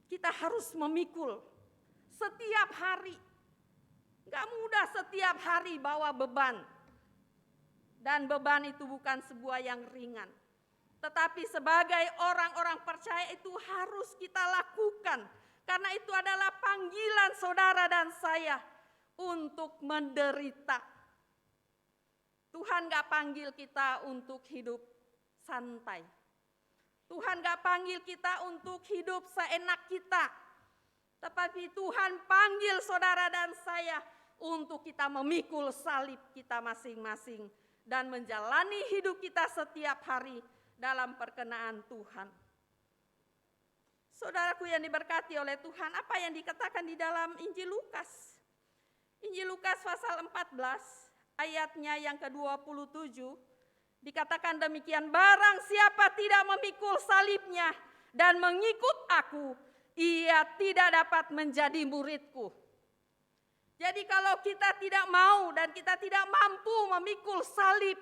Kita harus memikul setiap hari. Gak mudah setiap hari bawa beban. Dan beban itu bukan sebuah yang ringan. Tetapi sebagai orang-orang percaya itu harus kita lakukan. Karena itu adalah panggilan saudara dan saya untuk menderita. Tuhan gak panggil kita untuk hidup santai. Tuhan gak panggil kita untuk hidup seenak kita. Tetapi Tuhan panggil saudara dan saya untuk kita memikul salib kita masing-masing. Dan menjalani hidup kita setiap hari dalam perkenaan Tuhan. Saudaraku yang diberkati oleh Tuhan, apa yang dikatakan di dalam Injil Lukas? Injil Lukas pasal 14 ayatnya yang ke-27 dikatakan demikian, barang siapa tidak memikul salibnya dan mengikut aku, ia tidak dapat menjadi muridku. Jadi kalau kita tidak mau dan kita tidak mampu memikul salib,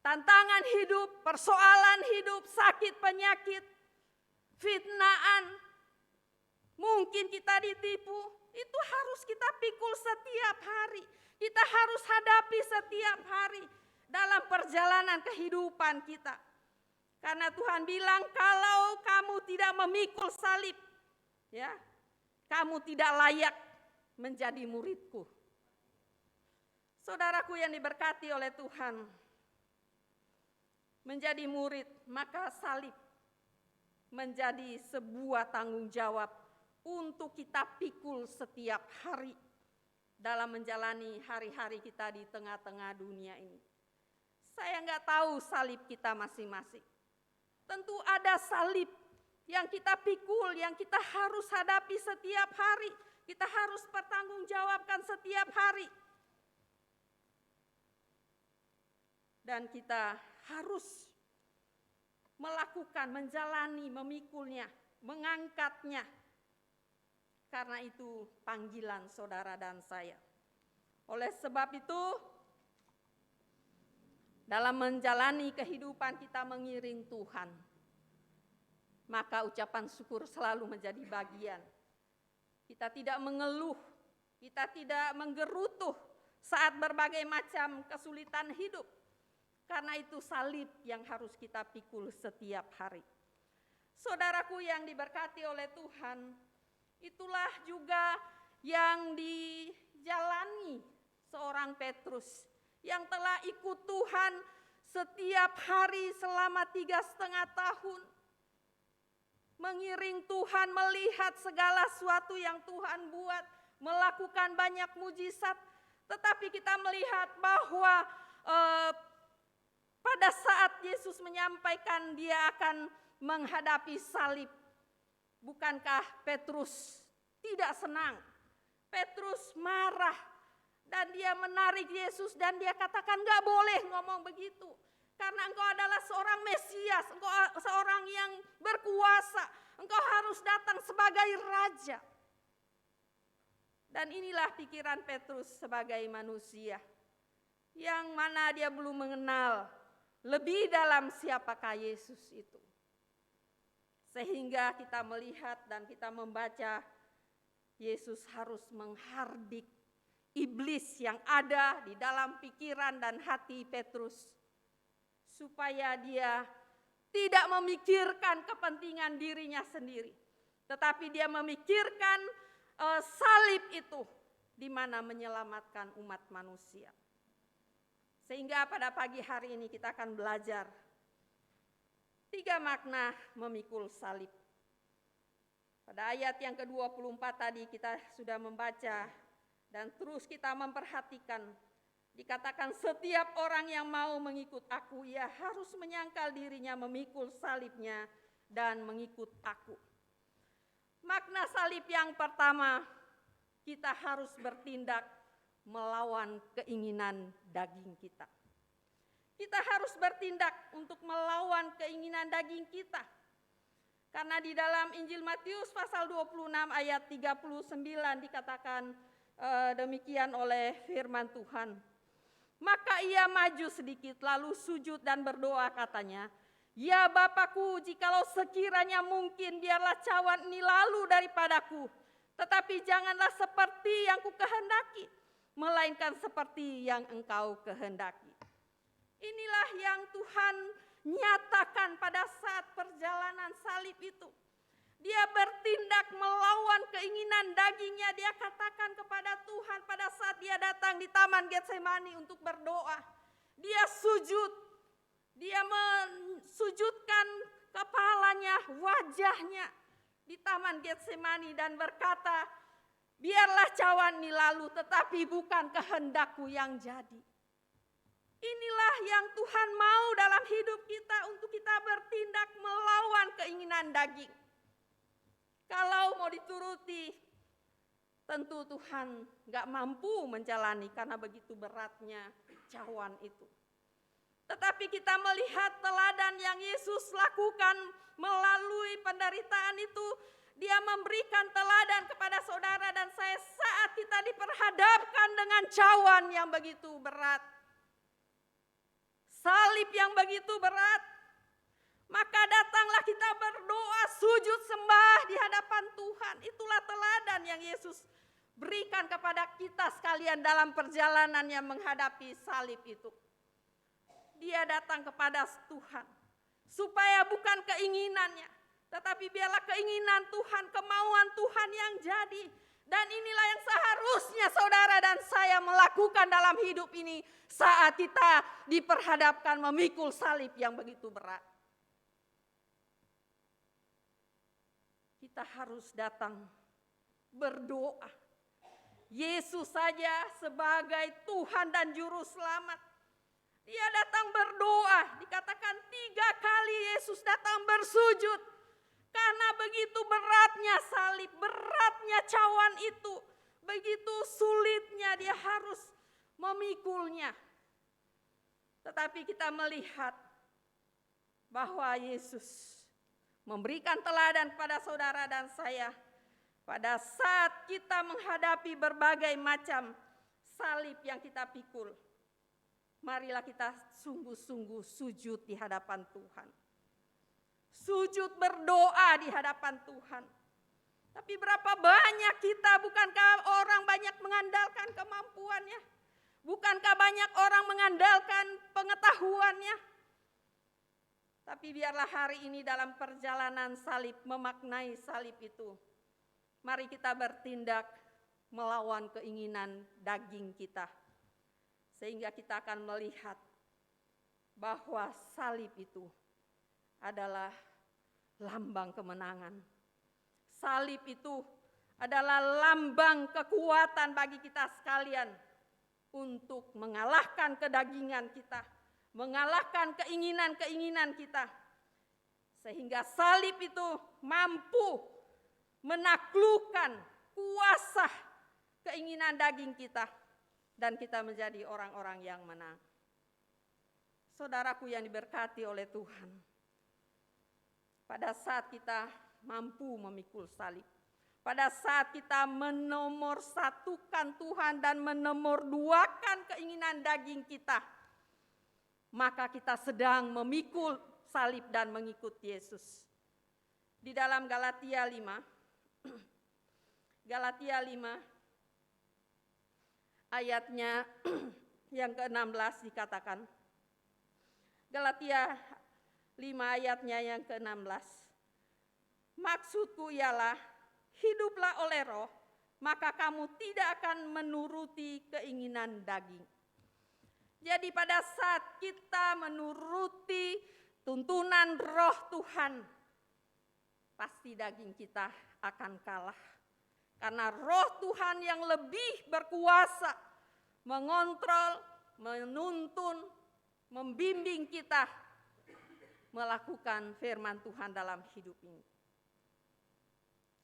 tantangan hidup, persoalan hidup, sakit penyakit, fitnaan, mungkin kita ditipu, itu harus kita pikul setiap hari. Kita harus hadapi setiap hari dalam perjalanan kehidupan kita. Karena Tuhan bilang kalau kamu tidak memikul salib, ya, kamu tidak layak menjadi muridku. Saudaraku yang diberkati oleh Tuhan, menjadi murid, maka salib menjadi sebuah tanggung jawab untuk kita pikul setiap hari dalam menjalani hari-hari kita di tengah-tengah dunia ini. Saya enggak tahu salib kita masing-masing. Tentu ada salib yang kita pikul, yang kita harus hadapi setiap hari. Kita harus pertanggungjawabkan setiap hari. Dan kita harus melakukan, menjalani, memikulnya, mengangkatnya. Karena itu panggilan saudara dan saya. Oleh sebab itu, dalam menjalani kehidupan kita mengiring Tuhan, maka ucapan syukur selalu menjadi bagian. Kita tidak mengeluh, kita tidak menggerutuh saat berbagai macam kesulitan hidup. Karena itu salib yang harus kita pikul setiap hari. Saudaraku yang diberkati oleh Tuhan, itulah juga yang dijalani seorang Petrus yang telah ikut Tuhan setiap hari selama 3,5 tahun. Mengiring Tuhan, melihat segala sesuatu yang Tuhan buat, melakukan banyak mujizat. Tetapi kita melihat bahwa pada saat Yesus menyampaikan dia akan menghadapi salib, bukankah Petrus tidak senang? Petrus marah dan dia menarik Yesus dan dia katakan gak boleh ngomong begitu. Karena engkau adalah seorang Mesias, engkau seorang yang berkuasa, engkau harus datang sebagai raja. Dan inilah pikiran Petrus sebagai manusia, yang mana dia belum mengenal lebih dalam siapakah Yesus itu. Sehingga kita melihat dan kita membaca Yesus harus menghardik iblis yang ada di dalam pikiran dan hati Petrus, supaya dia tidak memikirkan kepentingan dirinya sendiri, tetapi dia memikirkan salib itu di mana menyelamatkan umat manusia. Sehingga pada pagi hari ini kita akan belajar 3 makna memikul salib. Pada ayat yang ke-24 tadi kita sudah membaca dan terus kita memperhatikan. Dikatakan setiap orang yang mau mengikut aku, ia harus menyangkal dirinya, memikul salibnya dan mengikut aku. Makna salib yang pertama, kita harus bertindak melawan keinginan daging kita. Kita harus bertindak untuk melawan keinginan daging kita. Karena di dalam Injil Matius pasal 26 ayat 39 dikatakan demikian oleh firman Tuhan. Maka ia maju sedikit lalu sujud dan berdoa katanya, "Ya Bapakku, jikalau sekiranya mungkin biarlah cawan ini lalu daripadaku, tetapi janganlah seperti yang kukehendaki, melainkan seperti yang Engkau kehendaki." Inilah yang Tuhan nyatakan pada saat perjalanan salib itu. Dia bertindak melawan keinginan dagingnya. Dia katakan kepada Tuhan pada saat dia datang di Taman Getsemani untuk berdoa. Dia sujud. Dia mensujudkan kepalanya, wajahnya di Taman Getsemani dan berkata, "Biarlah cawan ini lalu, tetapi bukan kehendakku yang jadi." Inilah yang Tuhan mau dalam hidup kita, untuk kita bertindak melawan keinginan daging. Kalau mau dituruti, tentu Tuhan gak mampu menjalani karena begitu beratnya cawan itu. Tetapi kita melihat teladan yang Yesus lakukan melalui penderitaan itu. Dia memberikan teladan kepada saudara dan saya saat kita diperhadapkan dengan cawan yang begitu berat. Salib yang begitu berat. Maka datanglah kita berdoa, sujud sembah di hadapan Tuhan. Itulah teladan yang Yesus berikan kepada kita sekalian dalam perjalanan yang menghadapi salib itu. Dia datang kepada Tuhan supaya bukan keinginannya, tetapi biarlah keinginan Tuhan, kemauan Tuhan yang jadi. Dan inilah yang seharusnya saudara dan saya melakukan dalam hidup ini saat kita diperhadapkan memikul salib yang begitu berat. Kita harus datang berdoa. Yesus saja sebagai Tuhan dan Juru Selamat, dia datang berdoa. Dikatakan 3 kali Yesus datang bersujud. Karena begitu beratnya salib, beratnya cawan itu, begitu sulitnya dia harus memikulnya. Tetapi kita melihat bahwa Yesus memberikan teladan kepada saudara dan saya pada saat kita menghadapi berbagai macam salib yang kita pikul. Marilah kita sungguh-sungguh sujud di hadapan Tuhan. Sujud berdoa di hadapan Tuhan. Tapi berapa banyak kita, bukankah orang banyak mengandalkan kemampuannya? Bukankah banyak orang mengandalkan pengetahuannya? Tapi biarlah hari ini dalam perjalanan salib, memaknai salib itu, mari kita bertindak melawan keinginan daging kita. Sehingga kita akan melihat bahwa salib itu adalah lambang kemenangan. Salib itu adalah lambang kekuatan bagi kita sekalian untuk mengalahkan kedagingan kita, mengalahkan keinginan-keinginan kita. Sehingga salib itu mampu menaklukkan kuasa keinginan daging kita dan kita menjadi orang-orang yang menang. Saudaraku yang diberkati oleh Tuhan, pada saat kita mampu memikul salib, pada saat kita menomorsatukan Tuhan dan menomorduakan keinginan daging kita, maka kita sedang memikul salib dan mengikut Yesus. Di dalam Galatia 5, Galatia 5 ayatnya yang ke-16 dikatakan. Galatia 5 ayatnya yang ke-16. Maksudku ialah, hiduplah oleh roh, maka kamu tidak akan menuruti keinginan daging. Jadi pada saat kita menuruti tuntunan roh Tuhan, pasti daging kita akan kalah. Karena roh Tuhan yang lebih berkuasa mengontrol, menuntun, membimbing kita melakukan firman Tuhan dalam hidup ini.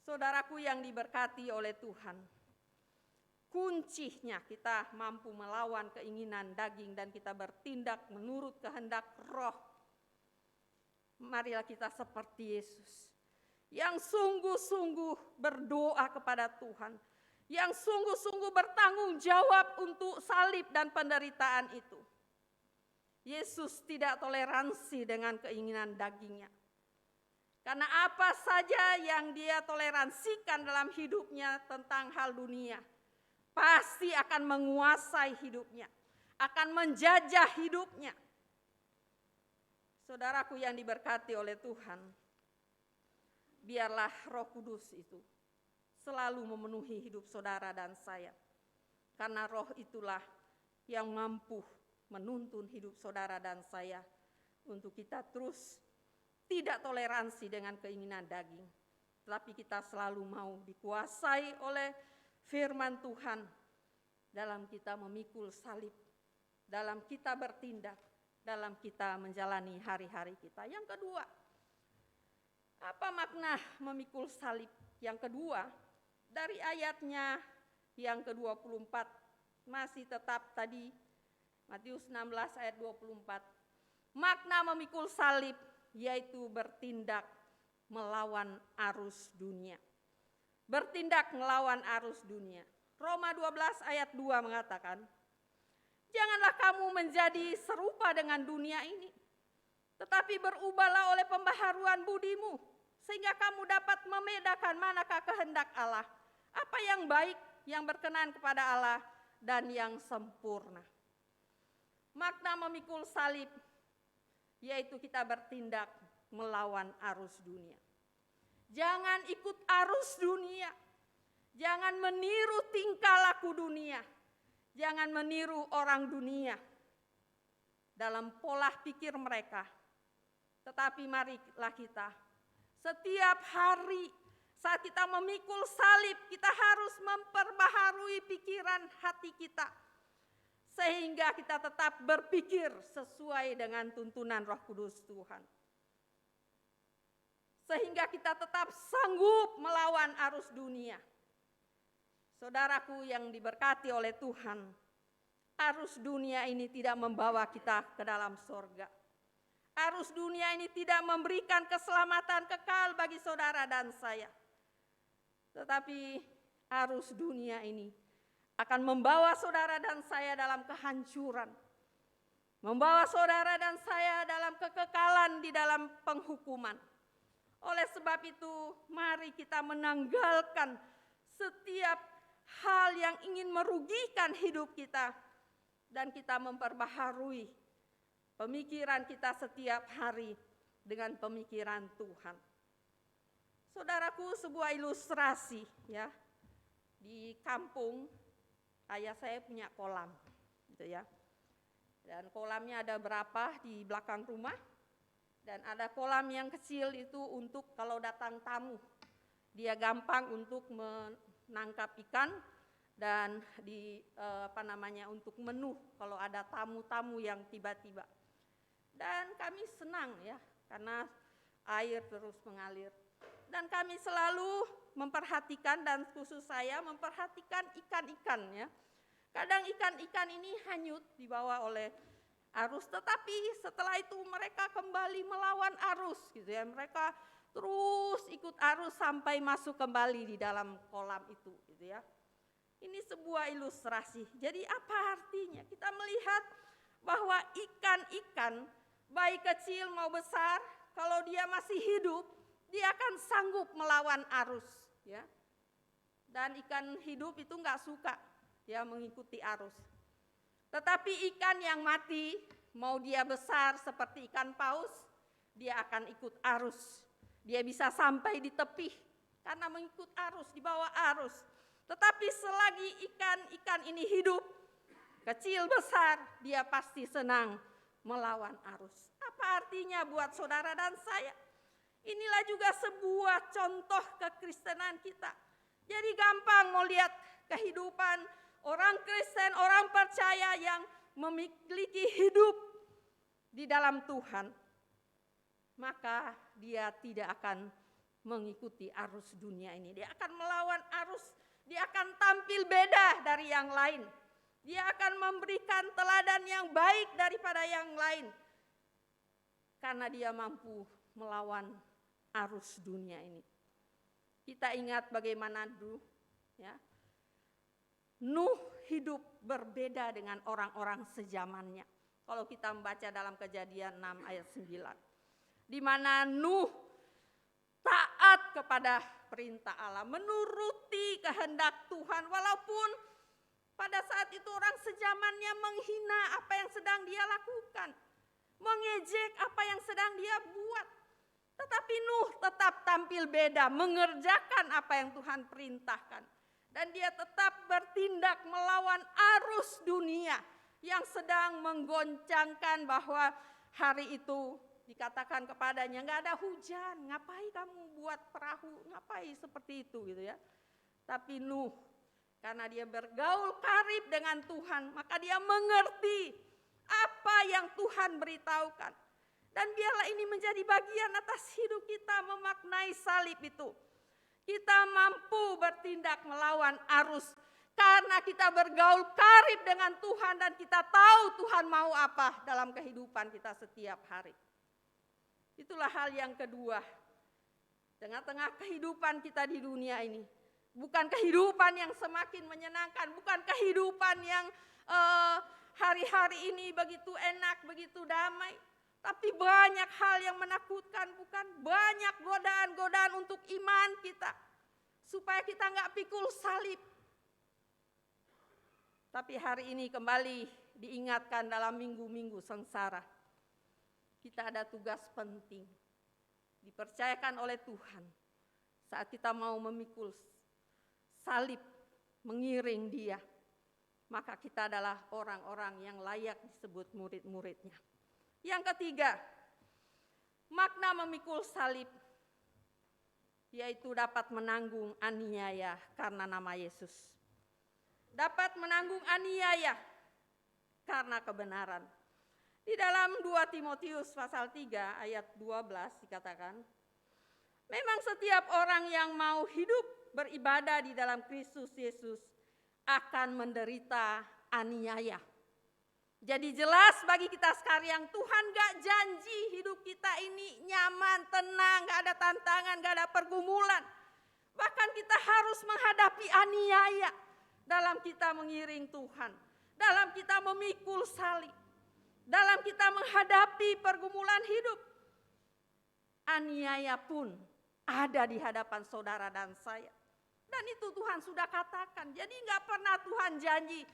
Saudaraku yang diberkati oleh Tuhan, kuncinya kita mampu melawan keinginan daging dan kita bertindak menurut kehendak roh. Marilah kita seperti Yesus, yang sungguh-sungguh berdoa kepada Tuhan, yang sungguh-sungguh bertanggung jawab untuk salib dan penderitaan itu. Yesus tidak toleransi dengan keinginan dagingnya. Karena apa saja yang dia toleransikan dalam hidupnya tentang hal dunia, pasti akan menguasai hidupnya, akan menjajah hidupnya. Saudaraku yang diberkati oleh Tuhan, biarlah Roh Kudus itu selalu memenuhi hidup saudara dan saya. Karena roh itulah yang mampu menuntun hidup saudara dan saya untuk kita terus tidak toleransi dengan keinginan daging. Tetapi kita selalu mau dikuasai oleh firman Tuhan dalam kita memikul salib, dalam kita bertindak, dalam kita menjalani hari-hari kita. Yang kedua, apa makna memikul salib? Yang kedua, dari ayatnya yang ke-24, masih tetap tadi, Matius 16 ayat 24. Makna memikul salib, yaitu bertindak melawan arus dunia. Bertindak melawan arus dunia. Roma 12 ayat 2 mengatakan, janganlah kamu menjadi serupa dengan dunia ini, tetapi berubahlah oleh pembaharuan budimu, sehingga kamu dapat membedakan manakah kehendak Allah, apa yang baik, yang berkenan kepada Allah, dan yang sempurna. Makna memikul salib, yaitu kita bertindak melawan arus dunia. Jangan ikut arus dunia, jangan meniru tingkah laku dunia, jangan meniru orang dunia dalam pola pikir mereka. Tetapi marilah kita setiap hari saat kita memikul salib, kita harus memperbaharui pikiran hati kita, sehingga kita tetap berpikir sesuai dengan tuntunan Roh Kudus Tuhan. Sehingga kita tetap sanggup melawan arus dunia. Saudaraku yang diberkati oleh Tuhan, arus dunia ini tidak membawa kita ke dalam sorga. Arus dunia ini tidak memberikan keselamatan kekal bagi saudara dan saya. Tetapi arus dunia ini akan membawa saudara dan saya dalam kehancuran. Membawa saudara dan saya dalam kekekalan di dalam penghukuman. Oleh sebab itu, mari kita menanggalkan setiap hal yang ingin merugikan hidup kita. Dan kita memperbaharui pemikiran kita setiap hari dengan pemikiran Tuhan. Saudaraku, sebuah ilustrasi ya. Di kampung, ayah saya punya kolam, gitu ya. Dan kolamnya ada berapa di belakang rumah. Dan ada kolam yang kecil itu untuk kalau datang tamu. Dia gampang untuk menangkap ikan dan untuk menu kalau ada tamu-tamu yang tiba-tiba. Dan kami senang ya karena air terus mengalir. Dan kami selalu memperhatikan dan khusus saya memperhatikan ikan-ikan ya. Kadang ikan-ikan ini hanyut dibawa oleh arus, tetapi setelah itu mereka kembali melawan arus gitu ya. Mereka terus ikut arus sampai masuk kembali di dalam kolam itu gitu ya. Ini sebuah ilustrasi. Jadi apa artinya? Kita melihat bahwa ikan-ikan baik kecil mau besar, kalau dia masih hidup, dia akan sanggup melawan arus ya. Dan ikan hidup itu nggak suka ya mengikuti arus. Tetapi ikan yang mati, mau dia besar seperti ikan paus, dia akan ikut arus. Dia bisa sampai di tepi karena mengikut arus, di bawah arus. Tetapi selagi ikan ini hidup, kecil besar, dia pasti senang melawan arus. Apa artinya buat saudara dan saya? Inilah juga sebuah contoh kekristenan kita. Jadi gampang mau lihat kehidupan orang Kristen, orang percaya yang memiliki hidup di dalam Tuhan. Maka dia tidak akan mengikuti arus dunia ini. Dia akan melawan arus, dia akan tampil beda dari yang lain. Dia akan memberikan teladan yang baik daripada yang lain. Karena dia mampu melawan arus dunia ini. Kita ingat bagaimana Nuh, ya. Nuh hidup berbeda dengan orang-orang sezamannya. Kalau kita membaca dalam Kejadian 6 ayat 9. Di mana Nuh taat kepada perintah Allah, menuruti kehendak Tuhan walaupun pada saat itu orang sezamannya menghina apa yang sedang dia lakukan, mengejek apa yang sedang dia buat. Tetapi Nuh tetap tampil beda, mengerjakan apa yang Tuhan perintahkan. Dan dia tetap bertindak melawan arus dunia yang sedang menggoncangkan bahwa hari itu dikatakan kepadanya, nggak ada hujan, ngapain kamu buat perahu, ngapain seperti itu gitu ya. Tapi Nuh, karena dia bergaul karib dengan Tuhan, maka dia mengerti apa yang Tuhan beritahukan. Dan biarlah ini menjadi bagian atas hidup kita memaknai salib itu. Kita mampu bertindak melawan arus karena kita bergaul karib dengan Tuhan dan kita tahu Tuhan mau apa dalam kehidupan kita setiap hari. Itulah hal yang kedua. Tengah-tengah kehidupan kita di dunia ini, bukan kehidupan yang semakin menyenangkan, bukan kehidupan yang hari-hari ini begitu enak, begitu damai. Tapi banyak hal yang menakutkan, bukan? Banyak godaan-godaan untuk iman kita. Supaya kita nggak pikul salib. Tapi hari ini kembali diingatkan dalam minggu-minggu sengsara. Kita ada tugas penting. Dipercayakan oleh Tuhan. Saat kita mau memikul salib, mengiring dia. Maka kita adalah orang-orang yang layak disebut murid-muridnya. Yang ketiga, makna memikul salib, yaitu dapat menanggung aniaya karena nama Yesus. Dapat menanggung aniaya karena kebenaran. Di dalam 2 Timotius pasal 3 ayat 12 dikatakan, memang setiap orang yang mau hidup beribadah di dalam Kristus Yesus akan menderita aniaya. Jadi jelas bagi kita sekarang, Tuhan gak janji hidup kita ini nyaman, tenang, gak ada tantangan, gak ada pergumulan. Bahkan kita harus menghadapi aniaya dalam kita mengiring Tuhan, dalam kita memikul salib, dalam kita menghadapi pergumulan hidup. Aniaya pun ada di hadapan saudara dan saya. Dan itu Tuhan sudah katakan, jadi gak pernah Tuhan janji,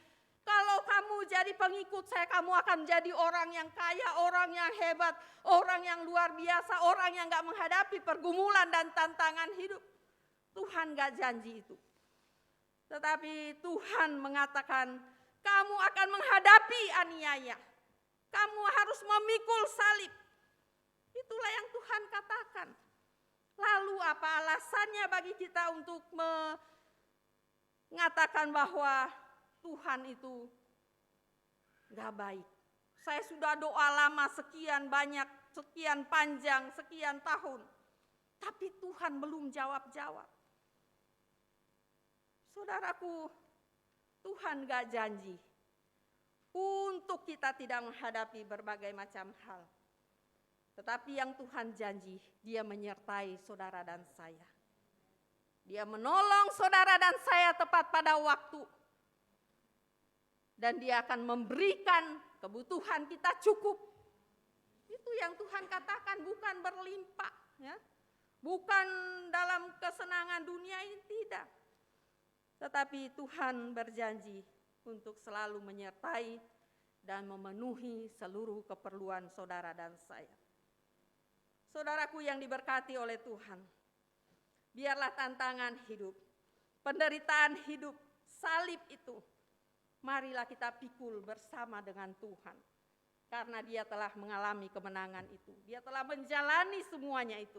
kalau kamu jadi pengikut saya, kamu akan menjadi orang yang kaya, orang yang hebat, orang yang luar biasa, orang yang gak menghadapi pergumulan dan tantangan hidup. Tuhan gak janji itu. Tetapi Tuhan mengatakan, kamu akan menghadapi aniaya. Kamu harus memikul salib. Itulah yang Tuhan katakan. Lalu apa alasannya bagi kita untuk mengatakan bahwa Tuhan itu gak baik. Saya sudah doa lama sekian banyak, sekian panjang, sekian tahun. Tapi Tuhan belum jawab-jawab. Saudaraku, Tuhan gak janji untuk kita tidak menghadapi berbagai macam hal. Tetapi yang Tuhan janji, Dia menyertai saudara dan saya. Dia menolong saudara dan saya tepat pada waktu. Dan Dia akan memberikan kebutuhan kita cukup. Itu yang Tuhan katakan, bukan berlimpah, ya. Bukan dalam kesenangan dunia ini, tidak. Tetapi Tuhan berjanji untuk selalu menyertai dan memenuhi seluruh keperluan saudara dan saya. Saudaraku yang diberkati oleh Tuhan, biarlah tantangan hidup, penderitaan hidup, salib itu, marilah kita pikul bersama dengan Tuhan. Karena Dia telah mengalami kemenangan itu, Dia telah menjalani semuanya itu.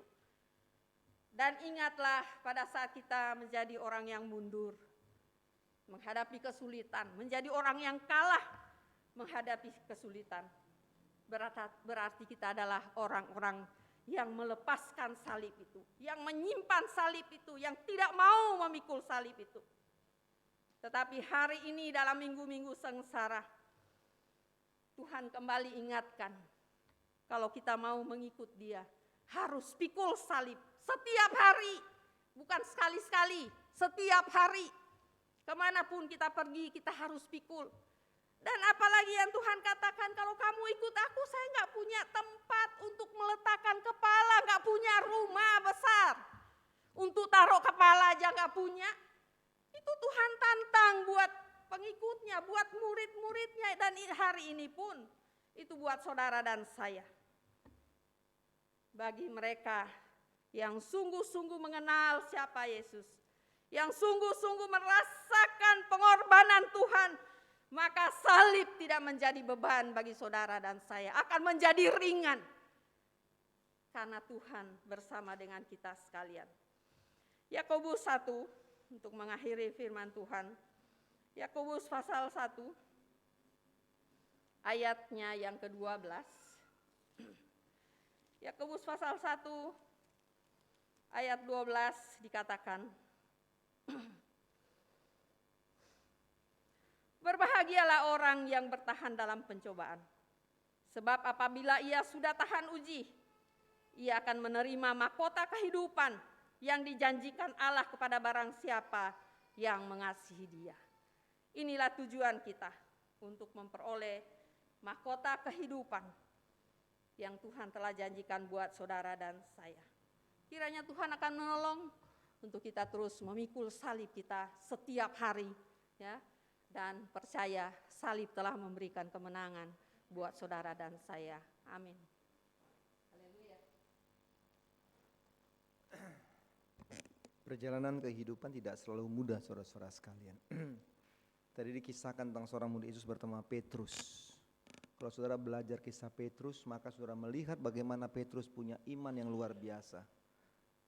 Dan ingatlah pada saat kita menjadi orang yang mundur, menghadapi kesulitan, menjadi orang yang kalah menghadapi kesulitan. Berarti kita adalah orang-orang yang melepaskan salib itu, yang menyimpan salib itu, yang tidak mau memikul salib itu. Tetapi hari ini dalam minggu-minggu sengsara, Tuhan kembali ingatkan, kalau kita mau mengikut Dia, harus pikul salib setiap hari, bukan sekali-sekali, setiap hari. Kemanapun kita pergi, kita harus pikul. Dan apalagi yang Tuhan katakan, kalau kamu ikut aku, saya nggak punya tempat untuk meletakkan kepala, nggak punya rumah besar. Untuk taruh kepala aja nggak punya. Itu Tuhan tantang buat pengikutnya, buat murid-muridnya, dan hari ini pun itu buat saudara dan saya. Bagi mereka yang sungguh-sungguh mengenal siapa Yesus, yang sungguh-sungguh merasakan pengorbanan Tuhan, maka salib tidak menjadi beban bagi saudara dan saya, akan menjadi ringan. Karena Tuhan bersama dengan kita sekalian. Yakobus 1, untuk mengakhiri firman Tuhan. Yakobus pasal 1, ayatnya yang ke-12. Yakobus pasal 1, ayat 12 dikatakan, berbahagialah orang yang bertahan dalam pencobaan. Sebab apabila ia sudah tahan uji, ia akan menerima mahkota kehidupan yang dijanjikan Allah kepada barang siapa yang mengasihi Dia. Inilah tujuan kita untuk memperoleh mahkota kehidupan yang Tuhan telah janjikan buat saudara dan saya. Kiranya Tuhan akan menolong untuk kita terus memikul salib kita setiap hari, ya. Dan percaya salib telah memberikan kemenangan buat saudara dan saya. Amin. Perjalanan kehidupan tidak selalu mudah, saudara-saudara sekalian. Tadi dikisahkan tentang seorang murid Yesus bertemu Petrus. Kalau saudara belajar kisah Petrus, maka saudara melihat bagaimana Petrus punya iman yang luar biasa.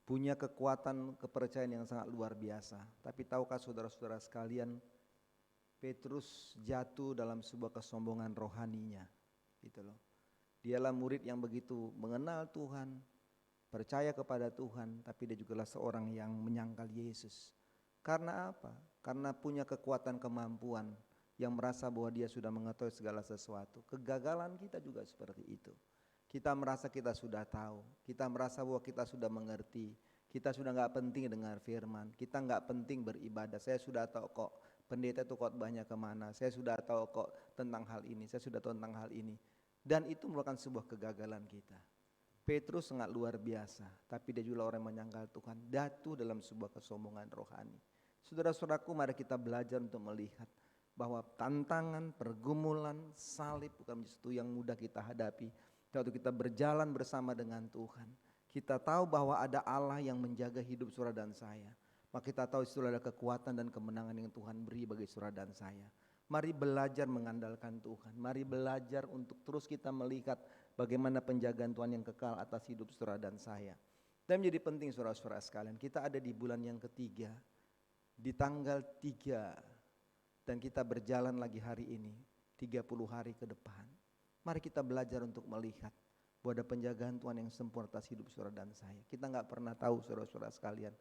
Punya kekuatan kepercayaan yang sangat luar biasa. Tapi tahukah saudara-saudara sekalian, Petrus jatuh dalam sebuah kesombongan rohaninya. Gitu loh. Dialah murid yang begitu mengenal Tuhan, percaya kepada Tuhan, tapi dia juga seorang yang menyangkal Yesus. Karena apa? Karena punya kekuatan kemampuan yang merasa bahwa dia sudah mengetahui segala sesuatu. Kegagalan kita juga seperti itu. Kita merasa kita sudah tahu, kita merasa bahwa kita sudah mengerti, kita sudah gak penting dengar firman, kita gak penting beribadah. Saya sudah tahu kok pendeta itu khotbahnya kemana, saya sudah tahu kok tentang hal ini, saya sudah tahu tentang hal ini. Dan itu merupakan sebuah kegagalan kita. Petrus sangat luar biasa, tapi dia juga orang yang menyangkal Tuhan, jatuh dalam sebuah kesombongan rohani. Saudara-saudaraku, mari kita belajar untuk melihat bahwa tantangan, pergumulan, salib bukan sesuatu yang mudah kita hadapi. Waktu kita berjalan bersama dengan Tuhan, kita tahu bahwa ada Allah yang menjaga hidup saudara dan saya. Maka kita tahu itu ada kekuatan dan kemenangan yang Tuhan beri bagi saudara dan saya. Mari belajar mengandalkan Tuhan. Mari belajar untuk terus kita melihat bagaimana penjagaan Tuhan yang kekal atas hidup saudara dan saya. Dan menjadi penting saudara-saudara sekalian, kita ada di bulan yang ketiga, di tanggal 3, dan kita berjalan lagi hari ini, 30 hari ke depan. Mari kita belajar untuk melihat bahwa ada penjagaan Tuhan yang sempurna atas hidup saudara dan saya. Kita gak pernah tahu saudara-saudara sekalian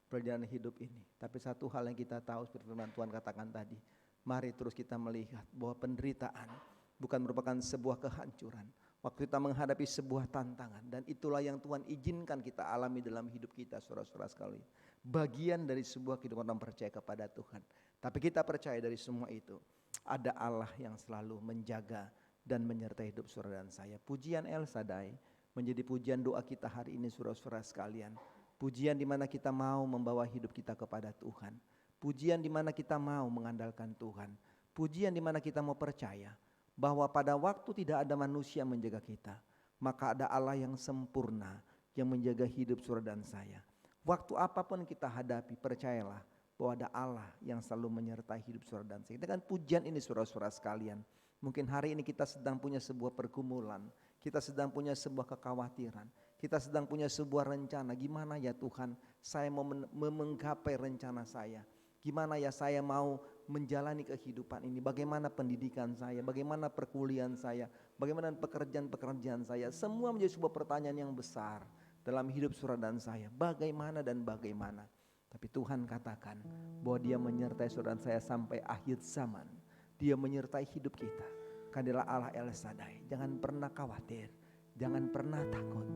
perjalanan hidup ini. Tapi satu hal yang kita tahu seperti firman Tuhan katakan tadi, mari terus kita melihat bahwa penderitaan bukan merupakan sebuah kehancuran. Waktu kita menghadapi sebuah tantangan, dan itulah yang Tuhan izinkan kita alami dalam hidup kita saudara-saudara sekalian. Bagian dari sebuah kehidupan orang percaya kepada Tuhan. Tapi kita percaya dari semua itu, ada Allah yang selalu menjaga dan menyertai hidup saudara dan saya. Pujian El Shaddai menjadi pujian doa kita hari ini saudara-saudara sekalian. Pujian di mana kita mau membawa hidup kita kepada Tuhan. Pujian di mana kita mau mengandalkan Tuhan. Pujian di mana kita mau percaya bahwa pada waktu tidak ada manusia menjaga kita, maka ada Allah yang sempurna yang menjaga hidup saudara dan saya. Waktu apapun kita hadapi, percayalah bahwa ada Allah yang selalu menyertai hidup saudara dan saya. Dengan pujian ini saudara-saudara sekalian, mungkin hari ini kita sedang punya sebuah pergumulan, kita sedang punya sebuah kekhawatiran, kita sedang punya sebuah rencana. Gimana ya Tuhan, saya mau menggapai rencana saya. Gimana ya saya mau menjalani kehidupan ini, bagaimana pendidikan saya, bagaimana perkuliahan saya, bagaimana pekerjaan-pekerjaan saya. Semua menjadi sebuah pertanyaan yang besar dalam hidup saudara dan saya. Bagaimana dan bagaimana. Tapi Tuhan katakan bahwa Dia menyertai saudara dan saya sampai akhir zaman. Dia menyertai hidup kita. Karena Allah El Shaddai. Jangan pernah khawatir, jangan pernah takut.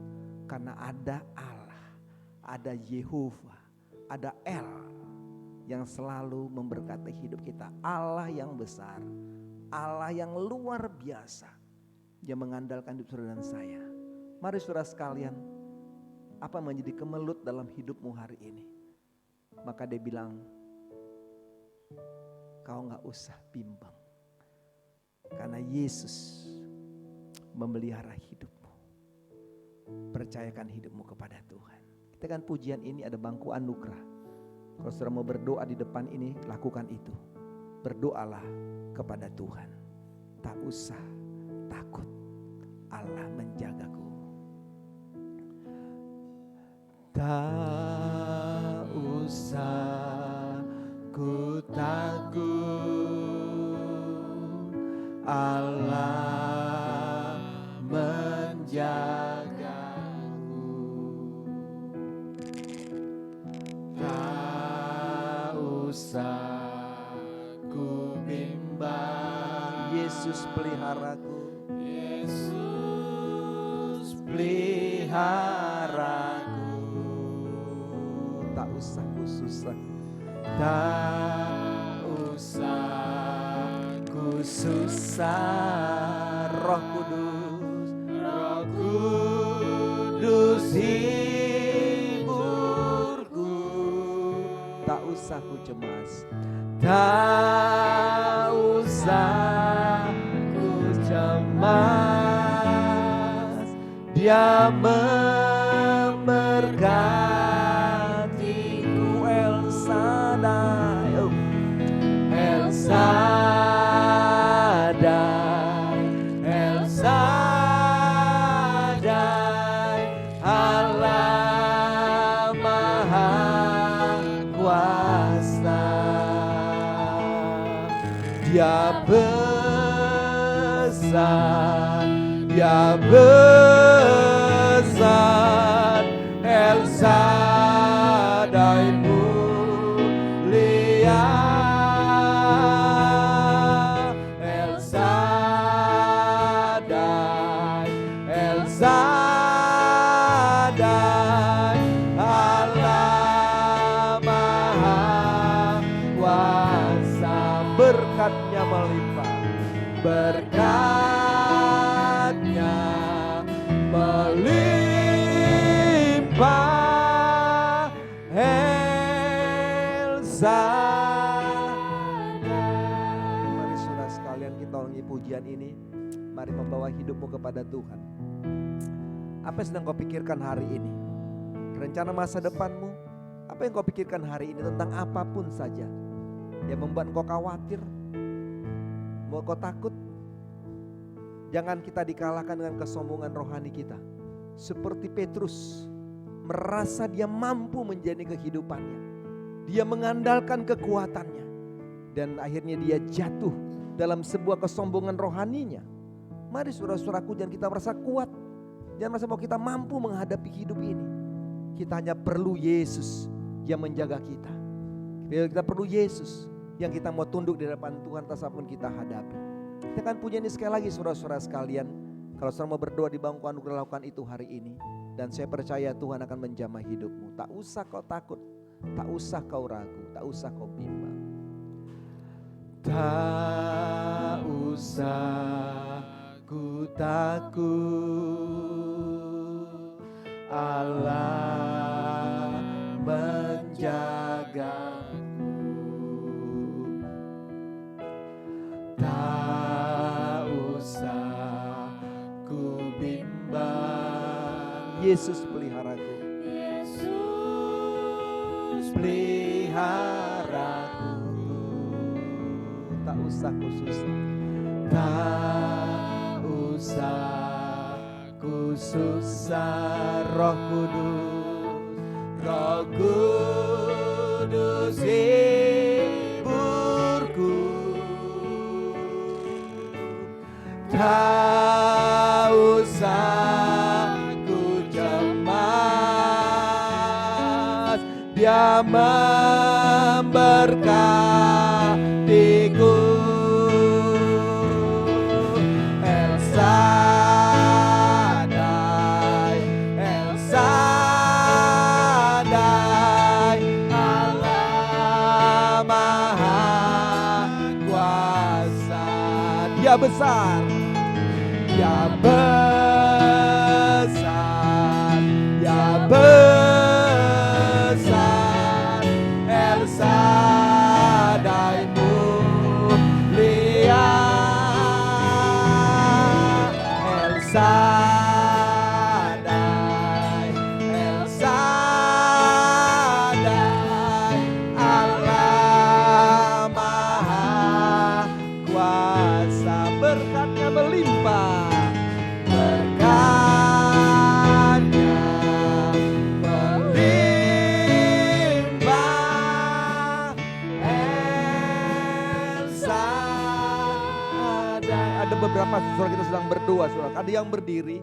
Karena ada Allah, ada Yehova, ada El yang selalu memberkati hidup kita. Allah yang besar, Allah yang luar biasa. Dia mengandalkan hidup saudara dan saya. Mari saudara sekalian, apa menjadi kemelut dalam hidupmu hari ini? Maka dia bilang, kau gak usah bimbang. Karena Yesus memelihara hidupmu. Percayakan hidupmu kepada Tuhan. Kita kan pujian ini ada bangku anugerah. Kalau saudara mau berdoa di depan ini, lakukan itu. Berdoalah kepada Tuhan. Tak usah takut, Allah menjagaku. Tak usah ku takut, Allah menjagaku. Tak usah ku bimbang, Yesus peliharaku. Yesus peliharaku. Tak usah ku susah, tak usah ku susah. Roh Kudus hiburku. Tak usah ku cemas, tak usah ku cemas. Dia memberkatiku. El Shaddai, El Shaddai, El Shaddai, Allah Maha Kuasa. Dia besar, Dia besar. El Shaddai mulia, El Shaddai, El Shaddai, Allah Maha Kuasa. Berkatnya melimpah, berkatnya melimpah. El Shaddai. Mari saudara sekalian, kita ulangi pujian ini. Mari membawa hidupmu kepada Tuhan. Apa yang sedang kau pikirkan hari ini? Rencana masa depanmu? Apa yang kau pikirkan hari ini tentang apapun saja yang membuat kau khawatir, membuat kau takut? Jangan kita dikalahkan dengan kesombongan rohani kita. Seperti Petrus, merasa dia mampu menjadi kehidupannya. Dia mengandalkan kekuatannya. Dan akhirnya dia jatuh dalam sebuah kesombongan rohaninya. Mari saudara-saudaraku, jangan kita merasa kuat. Jangan merasa bahwa kita mampu menghadapi hidup ini. Kita hanya perlu Yesus yang menjaga kita. Kita perlu Yesus yang kita mau tunduk di depan Tuhan atas apapun kita hadapi. Kita akan punya ini sekali lagi saudara-saudara sekalian. Kalau saudara mau berdoa di bangku anugerah, lakukan itu hari ini. Dan saya percaya Tuhan akan menjamah hidupmu. Tak usah kau takut, tak usah kau ragu, tak usah kau bimbang. Tak usah ku takut, Allah menjagaku. Yesus peliharaku. Yesus Peliharaku, tak usah ku susah, Roh Kudus hiburku. Tak usah ku cemas, Dia memberkatiku. El Shaddai, Allah Maha Kuasa. Dia besar, Dia besar, Dia besar. El Shaddai mulia, El Shaddai, Allah Maha Kuasa. Berkatnya melimpah, berkatnya melimpah. El Shaddai. Ada beberapa saudara kita sedang berdoa, saudara. Ada yang berdiri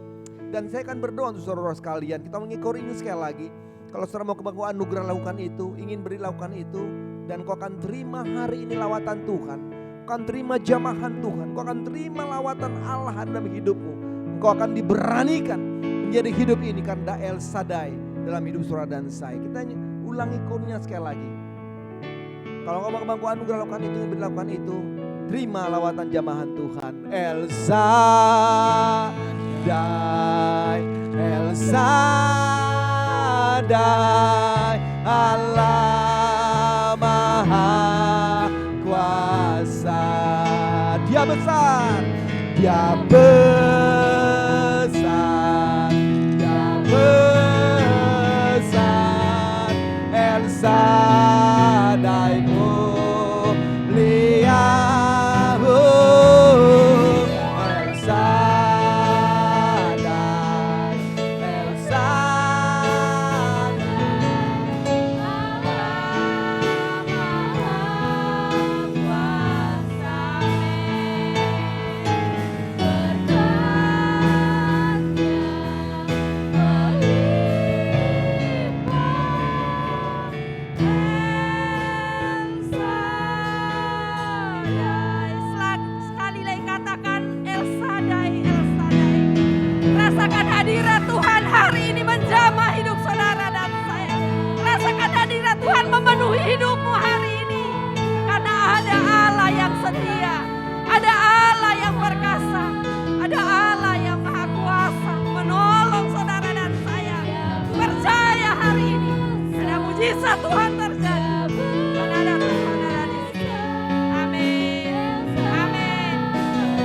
dan saya akan berdoa untuk saudara sekalian. Kita mengikuti ini sekali lagi. Kalau saudara mau kebanggaan anugerah, lakukan itu. Ingin beri, lakukan itu. Dan kau akan terima hari ini lawatan Tuhan. Kau akan terima jamahan Tuhan. Kau akan terima lawatan Allah dalam hidupmu. Engkau akan diberanikan menjadi hidup ini karena El Shaddai dalam hidup saudara dan saya. Kita ulangi kurnya sekali lagi. Kalau kau mau kebanggaan anugerah, lakukan itu. Ingin beri, lakukan itu. Terima lawatan jamahan Tuhan. El Shaddai, El Shaddai, Allah Maha Kuasa. Dia besar, Dia besar, Dia besar. El Shaddai mulia. Rasakan hadirat Tuhan hari ini menjamah hidup saudara dan saya. Rasakan hadirat Tuhan memenuhi hidupmu hari ini. Karena ada Allah yang setia, ada Allah yang perkasa, ada Allah yang maha kuasa menolong saudara dan saya. Percaya hari ini ada mujizat Tuhan terjadi. Karena ada Tuhan ada di sini. Amin. Amin.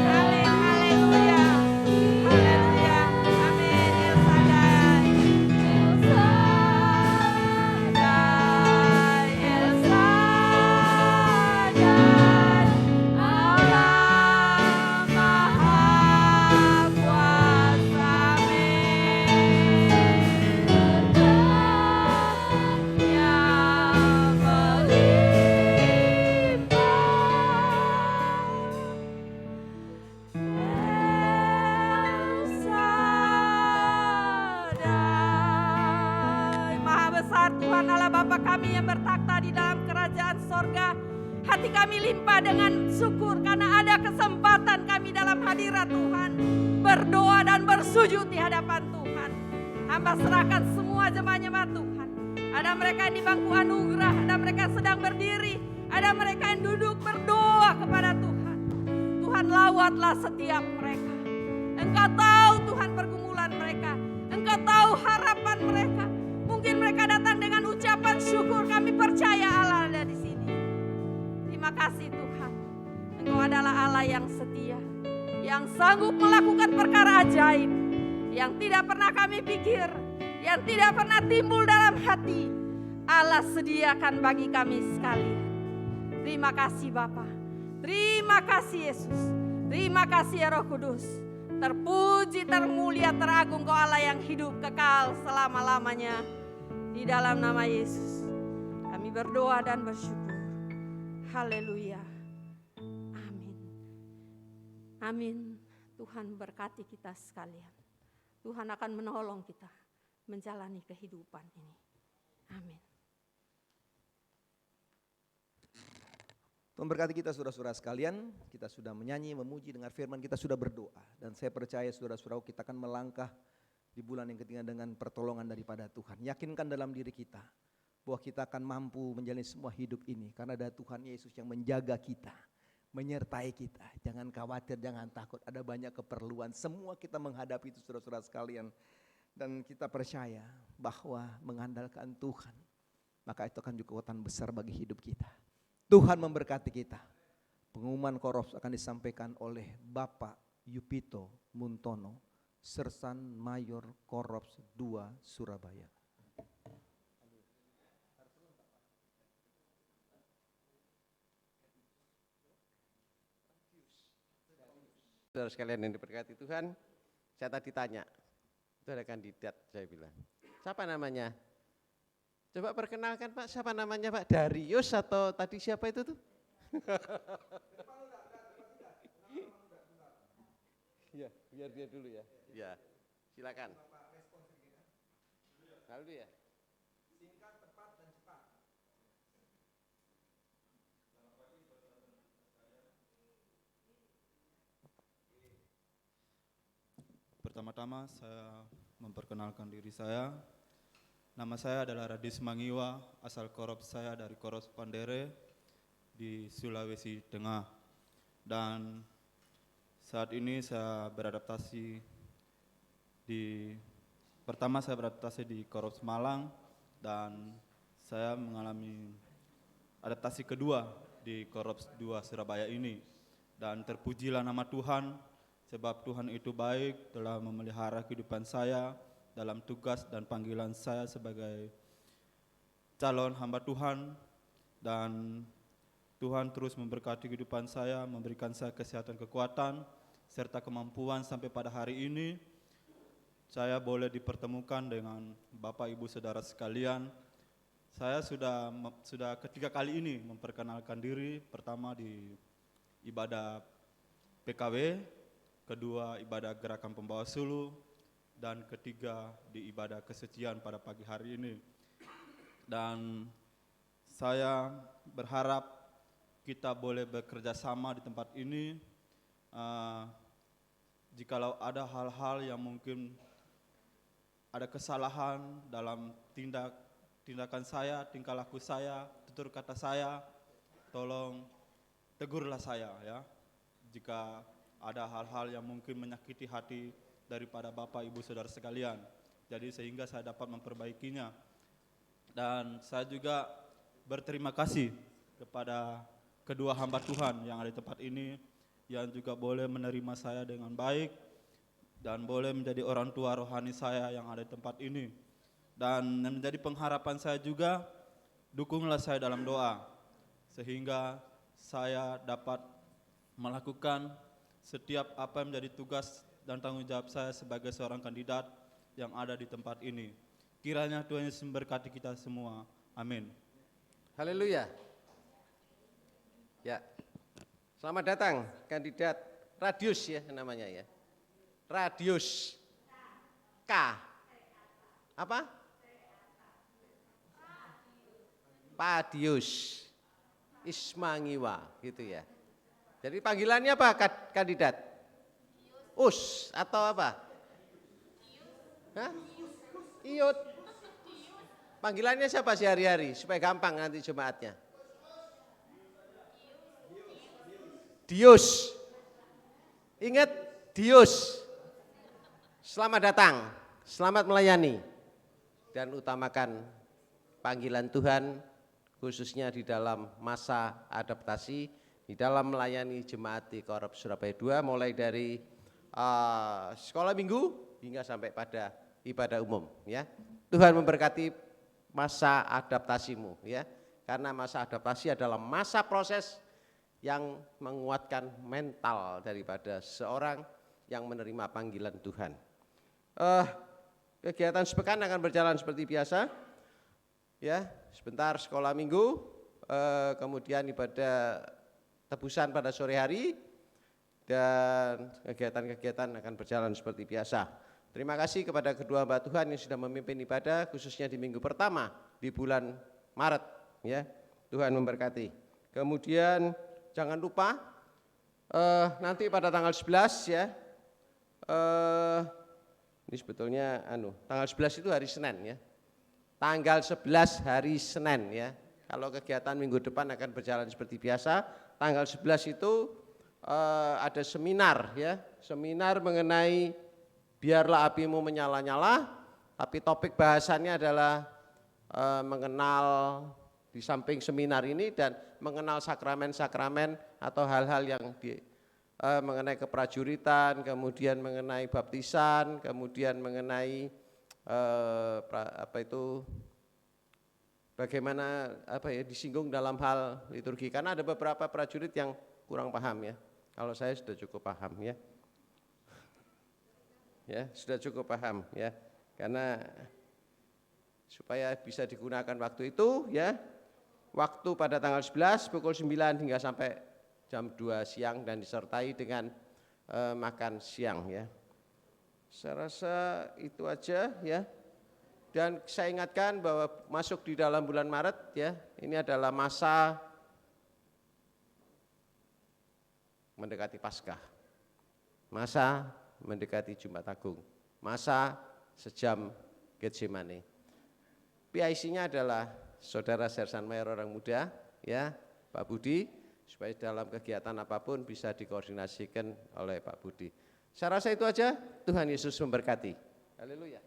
Amin. Haleluya. Haleluya. Amin. El Shaddai. El Shaddai. Allah Maha Kuasa. Maha besar Tuhan Allah Bapa kami yang bertakhta di dalam kerajaan sorga. Hati kami limpah dengan syukur karena ada kesempatan kami dalam hadirat Tuhan. Berdoa dan bersujud di hadapan Tuhan. Hamba serahkan semua jemaat-jemaat Tuhan. Ada mereka yang di bangku anugerah, ada mereka yang sedang berdiri, ada mereka yang duduk berdoa kepada Tuhan. Tuhan lawatlah setiap mereka. Engkau tahu Tuhan pergumulan mereka. Engkau tahu harapan mereka. Mungkin mereka datang dengan ucapan syukur. Kami percaya Allah ada di sini. Terima kasih Tuhan. Engkau adalah Allah yang setia, yang sanggup melakukan perkara ajaib, yang tidak pernah kami pikir yang tidak pernah timbul dalam hati, Allah sediakan bagi kami sekalian. Terima kasih Bapa, terima kasih Yesus, terima kasih ya Roh Kudus. Terpuji, termulia, teragung Kau Allah yang hidup kekal selama-lamanya. Di dalam nama Yesus kami berdoa dan bersyukur. Haleluya. Amin. Amin. Tuhan berkati kita sekalian. Tuhan akan menolong kita menjalani kehidupan ini. Amin. Tuhan berkati kita saudara-saudara sekalian, kita sudah menyanyi, memuji, dengar firman, kita sudah berdoa. Dan saya percaya saudara-saudara kita akan melangkah di bulan yang ketiga dengan pertolongan daripada Tuhan. Yakinkan dalam diri kita bahwa kita akan mampu menjalani semua hidup ini. Karena ada Tuhan Yesus yang menjaga kita, menyertai kita. Jangan khawatir, jangan takut, ada banyak keperluan. Semua kita menghadapi itu saudara-saudara sekalian. Dan kita percaya bahwa mengandalkan Tuhan, maka itu akan juga kekuatan besar bagi hidup kita. Tuhan memberkati kita. Pengumuman Korops akan disampaikan oleh Bapak Yupito Muntono, Sersan Mayor Korops 2 Surabaya. Saudara sekalian yang diberkati Tuhan, saya tadi tanya, itu ada kandidat, saya bilang, siapa namanya? Coba perkenalkan Pak, siapa namanya Pak? Darius atau tadi siapa itu tuh? Ya, biar dia dulu ya. Ya, silakan. Lalu ya. Singkat, tepat, dan cepat. Pertama-tama saya memperkenalkan diri saya. Nama saya adalah Radis Mangiwa, asal Korops saya dari Korops Pandere di Sulawesi Tengah. Dan saat ini saya beradaptasi pertama saya beradaptasi di Korops Malang dan saya mengalami adaptasi kedua di Korops 2 Surabaya ini. Dan terpujilah nama Tuhan, sebab Tuhan itu baik, telah memelihara kehidupan saya dalam tugas dan panggilan saya sebagai calon hamba Tuhan. Dan Tuhan terus memberkati kehidupan saya, memberikan saya kesehatan, kekuatan, serta kemampuan sampai pada hari ini. Saya boleh dipertemukan dengan Bapak Ibu Saudara sekalian. Saya sudah ketiga kali ini memperkenalkan diri, pertama di ibadah PKW, kedua ibadah Gerakan Pembawa Sulu, dan ketiga di ibadah kesucian pada pagi hari ini. Dan saya berharap kita boleh bekerja sama di tempat ini. Jikalau ada hal-hal yang mungkin ada kesalahan dalam tindakan saya, tingkah laku saya, tutur kata saya, tolong tegurlah saya ya. Jika ada hal-hal yang mungkin menyakiti hati daripada Bapak Ibu Saudara sekalian. Jadi sehingga saya dapat memperbaikinya. Dan saya juga berterima kasih kepada kedua hamba Tuhan yang ada di tempat ini, yang juga boleh menerima saya dengan baik dan boleh menjadi orang tua rohani saya yang ada di tempat ini. Dan menjadi pengharapan saya juga, dukunglah saya dalam doa sehingga saya dapat melakukan setiap apa yang menjadi tugas dan tanggung jawab saya sebagai seorang kandidat yang ada di tempat ini. Kiranya Tuhan Yesus memberkati kita semua. Amin. Haleluya. Ya. Selamat datang kandidat Radius ya namanya ya. Radius. K. Apa? Padius. Ismangiwa gitu ya. Jadi panggilannya apa kandidat? Us atau apa? Hah? Iut. Panggilannya siapa sehari-hari supaya gampang nanti jemaatnya? Dius. Ingat Dius. Selamat datang, selamat melayani dan utamakan panggilan Tuhan khususnya di dalam masa adaptasi, di dalam melayani jemaat di Korops Surabaya 2 mulai dari sekolah minggu hingga sampai pada ibadah umum ya. Tuhan memberkati masa adaptasimu ya. Karena masa adaptasi adalah masa proses yang menguatkan mental daripada seorang yang menerima panggilan Tuhan. Kegiatan sepekan akan berjalan seperti biasa. Ya, sebentar sekolah minggu, kemudian ibadah tebusan pada sore hari, dan kegiatan-kegiatan akan berjalan seperti biasa. Terima kasih kepada kedua hamba Tuhan yang sudah memimpin ibadah, khususnya di minggu pertama di bulan Maret. Ya, Tuhan memberkati. Kemudian jangan lupa nanti pada tanggal 11 ya, ini sebetulnya tanggal 11 itu hari Senin ya. Tanggal 11 hari Senin ya. Kalau kegiatan minggu depan akan berjalan seperti biasa. Tanggal 11 itu ada seminar ya. Seminar mengenai biarlah apimu menyala-nyala. Tapi topik bahasannya adalah mengenal di samping seminar ini dan mengenal sakramen-sakramen atau hal-hal yang mengenai keprajuritan, kemudian mengenai baptisan, kemudian mengenai bagaimana disinggung dalam hal liturgi. Karena ada beberapa prajurit yang kurang paham ya. Kalau saya sudah cukup paham ya. Ya, sudah cukup paham ya. Karena supaya bisa digunakan waktu itu ya. Waktu pada tanggal 11 pukul 9 hingga sampai jam 2 siang dan disertai dengan makan siang ya. Saya rasa itu aja ya. Dan saya ingatkan bahwa masuk di dalam bulan Maret ya, ini adalah masa mendekati Paskah. Masa mendekati Jumat Agung. Masa sejam Getsemani. PIC-nya adalah Saudara Sersan Mayor orang muda ya, Pak Budi, supaya dalam kegiatan apapun bisa dikoordinasikan oleh Pak Budi. Saya rasa itu aja. Tuhan Yesus memberkati. Haleluya.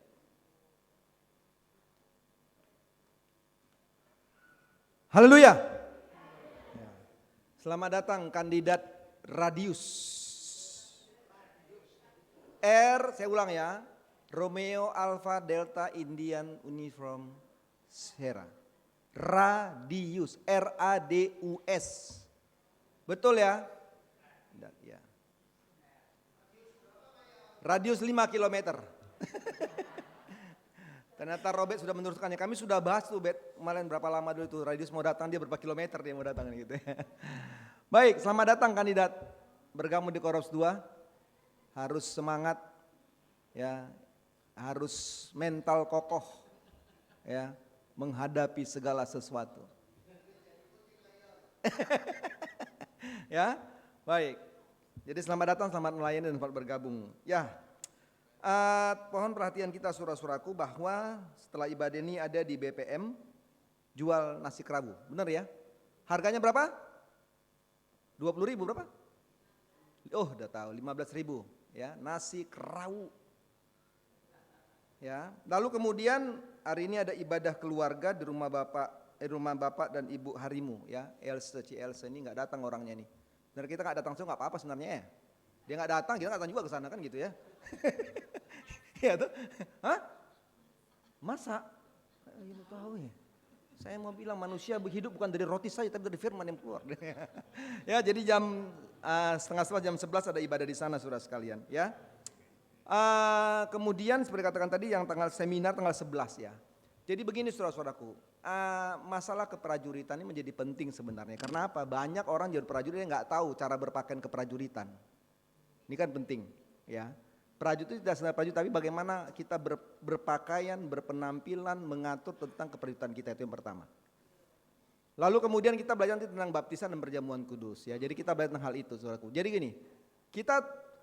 Haleluya. Selamat datang kandidat Radius. Saya ulang ya. Romeo Alpha Delta Indian Uniform Sierra. Radius, R-A-D-U-S. Betul ya? Ya. Radius 5 km. Ternyata Robert sudah meneruskannya. Kami sudah bahas tuh kemarin berapa lama dulu itu Radius mau datang, dia berapa kilometer dia mau datang gitu ya. Baik, selamat datang kandidat bergabung di Korops 2. Harus semangat ya, harus mental kokoh ya, menghadapi segala sesuatu. Ya, baik. Jadi selamat datang, selamat melayani dan selamat bergabung. Ya, mohon perhatian kita saudara-saudaraku bahwa setelah ibadah ini ada di BPM jual nasi kerabu, benar ya? Harganya berapa? 20.000 berapa? Oh, udah tahu, 15.000 ya, nasi kerabu. Ya, lalu kemudian hari ini ada ibadah keluarga di rumah Bapak dan Ibu Harimu ya, Else ini nggak datang orangnya nih. Dan kita nggak datang nggak apa-apa sebenarnya ya. Dia nggak datang, kita nggak datang juga ke sana kan gitu ya. Ya tuh, hah? Masa? Ibu tahu ya. Saya mau bilang manusia hidup bukan dari roti saja tapi dari firman yang keluar. Ya, jadi jam setengah 11 jam 11 ada ibadah di sana saudara sekalian ya. Kemudian seperti katakan tadi yang seminar tanggal 11 ya. Jadi begini saudara-saudaraku, masalah keprajuritan ini menjadi penting sebenarnya. Karena apa? Banyak orang jadi prajurit yang nggak tahu cara berpakaian keprajuritan. Ini kan penting ya. Prajurit itu tidak sekedar prajurit, tapi bagaimana kita berpakaian, berpenampilan, mengatur tentang keprajuritan kita, itu yang pertama. Lalu kemudian kita belajar tentang baptisan dan perjamuan kudus ya. Jadi kita belajar tentang hal itu saudaraku. Jadi gini,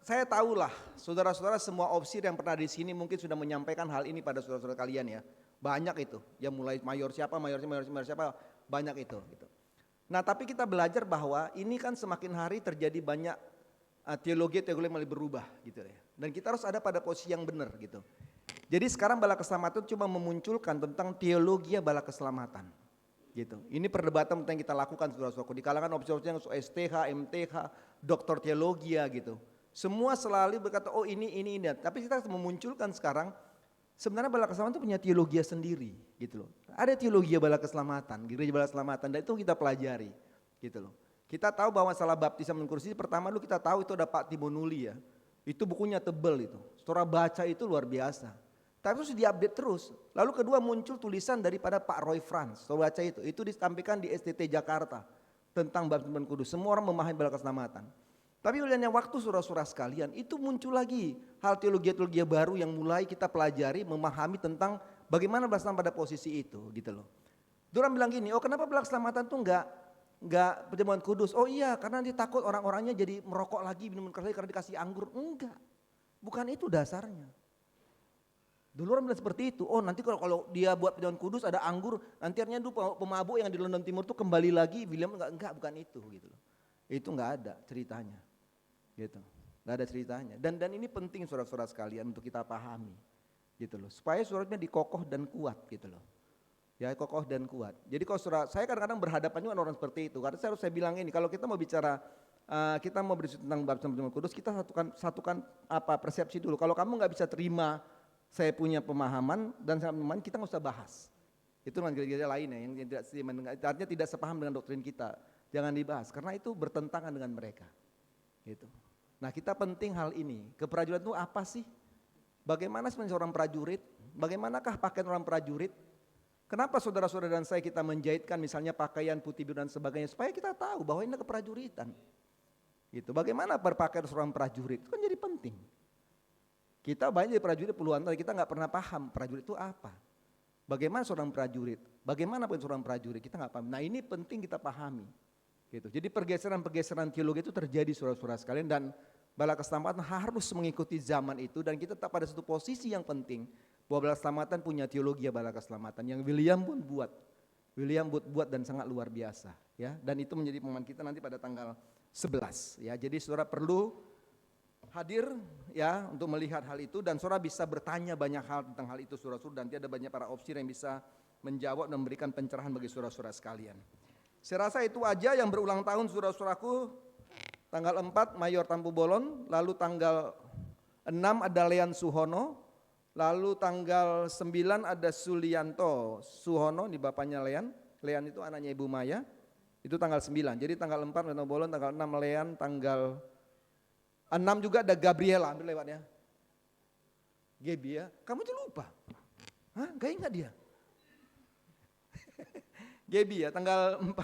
saya tahulah saudara-saudara semua opsi yang pernah di sini mungkin sudah menyampaikan hal ini pada saudara-saudara kalian ya. Banyak itu, ya mulai mayor siapa, banyak itu. Gitu. Nah tapi kita belajar bahwa ini kan semakin hari terjadi banyak teologi mulai berubah gitu ya. Dan kita harus ada pada posisi yang benar gitu. Jadi sekarang bala keselamatan cuma memunculkan tentang teologi bala keselamatan. Gitu. Ini perdebatan yang kita lakukan saudara-saudaraku di kalangan opsi-opsi yang STH, MTH, doktor teologi gitu. Semua selalu berkata oh ini. Tapi kita harus memunculkan sekarang Sebenarnya bala keselamatan itu punya teologi sendiri gitu loh. Ada teologi bala keselamatan, gereja bala keselamatan, dan itu kita pelajari gitu loh. Kita tahu bahwa masalah baptisan dan kursi, pertama dulu kita tahu itu ada Pak Timonuli ya. Itu bukunya tebel itu. Saudara baca itu luar biasa. Tapi terus diupdate terus. Lalu kedua muncul tulisan daripada Pak Roy Franz. Saudara baca itu disampaikan di STT Jakarta tentang baptisan kudus. Semua orang memahami bala keselamatan. Tapi olehnya waktu saudara-saudara sekalian, itu muncul lagi hal teologi-teologi baru yang mulai kita pelajari, memahami tentang bagaimana berkeselamatan pada posisi itu gitu loh. Orang bilang gini, oh kenapa bala keselamatan tuh enggak perjamuan kudus? Oh iya, karena dia takut orang-orangnya jadi merokok lagi, minum keras lagi karena dikasih anggur. Enggak, bukan itu dasarnya. Dulu orang bilang seperti itu, oh nanti kalau dia buat perjamuan kudus ada anggur, nanti artinya dulu pemabuk yang di London Timur tuh kembali lagi, William enggak bukan itu gitu loh. Itu enggak ada ceritanya. Gitu, nggak ada ceritanya. Dan ini penting saudara-saudara sekalian untuk kita pahami, gitu loh. Supaya suratnya dikokoh dan kuat, gitu loh. Ya kokoh dan kuat. Jadi kalau saya kadang-kadang berhadapan dengan orang seperti itu. Karena saya bilang ini, kalau kita mau bicara, kita mau berdiskusi tentang baptisan kudus, kita satukan persepsi dulu. Kalau kamu nggak bisa terima, saya punya pemahaman dan saya pemahaman, kita nggak usah bahas. Itu dengan gereja lain ya, yang tidak artinya tidak sepaham dengan doktrin kita. Jangan dibahas, karena itu bertentangan dengan mereka. Gitu. Nah kita penting hal ini, keprajuritan itu apa sih? Bagaimana sebenarnya seorang prajurit? Bagaimanakah pakaian orang prajurit? Kenapa saudara-saudara dan saya kita menjahitkan misalnya pakaian putih biru dan sebagainya, supaya kita tahu bahwa ini keprajuritan. Gitu. Bagaimana berpakaian seorang prajurit? Itu kan jadi penting. Kita banyak jadi prajurit puluhan tahun, kita nggak pernah paham prajurit itu apa. Bagaimana seorang prajurit? Bagaimana pun seorang prajurit? Kita nggak paham. Nah ini penting kita pahami. Gitu. Jadi pergeseran-pergeseran teologi itu terjadi saudara-saudara sekalian, dan bala keselamatan harus mengikuti zaman itu, dan kita tetap pada satu posisi yang penting bahwa bala keselamatan punya teologi bala keselamatan yang William pun buat dan sangat luar biasa ya, dan itu menjadi pemahaman kita nanti pada tanggal 11 ya. Jadi saudara perlu hadir ya untuk melihat hal itu, dan saudara bisa bertanya banyak hal tentang hal itu saudara-saudara, nanti ada banyak para opsi yang bisa menjawab dan memberikan pencerahan bagi saudara-saudara sekalian. Saya rasa itu aja yang berulang tahun saudara-saudaraku. Tanggal 4 Mayor Tampu Bolon, lalu tanggal 6 ada Lean Suhono, lalu tanggal 9 ada Sulianto Suhono, di bapaknya Lean. Lean itu anaknya Ibu Maya, itu tanggal 9. Jadi tanggal 4 Tampu Bolon, tanggal 6 Lean, tanggal 6 juga ada Gabriela, ambil lewatnya. Gaby ya, kamu tuh lupa. Hah, gak ingat dia? Gaby ya, tanggal 4,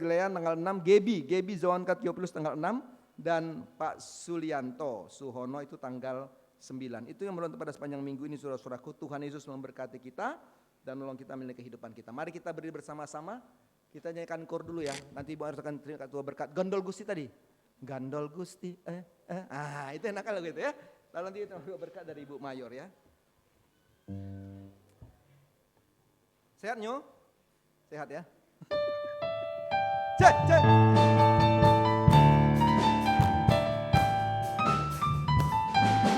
Lean tanggal 6, Gaby Zoan Katiopoulos tanggal 6, dan Pak Sulianto Suhono itu tanggal 9. Itu yang menonton pada sepanjang minggu ini saudara-saudaraku. Tuhan Yesus memberkati kita dan menolong kita memiliki kehidupan kita. Mari kita berdiri bersama-sama, kita nyanyikan kor dulu ya. Nanti Ibu harus akan terima Tuhan berkat. Gondol Gusti tadi, Gandol Gusti, itu enak kalau gitu ya. Lalu nanti kita berkat dari Ibu Mayor ya. Sehat Nyo? Sehat ya. Cek.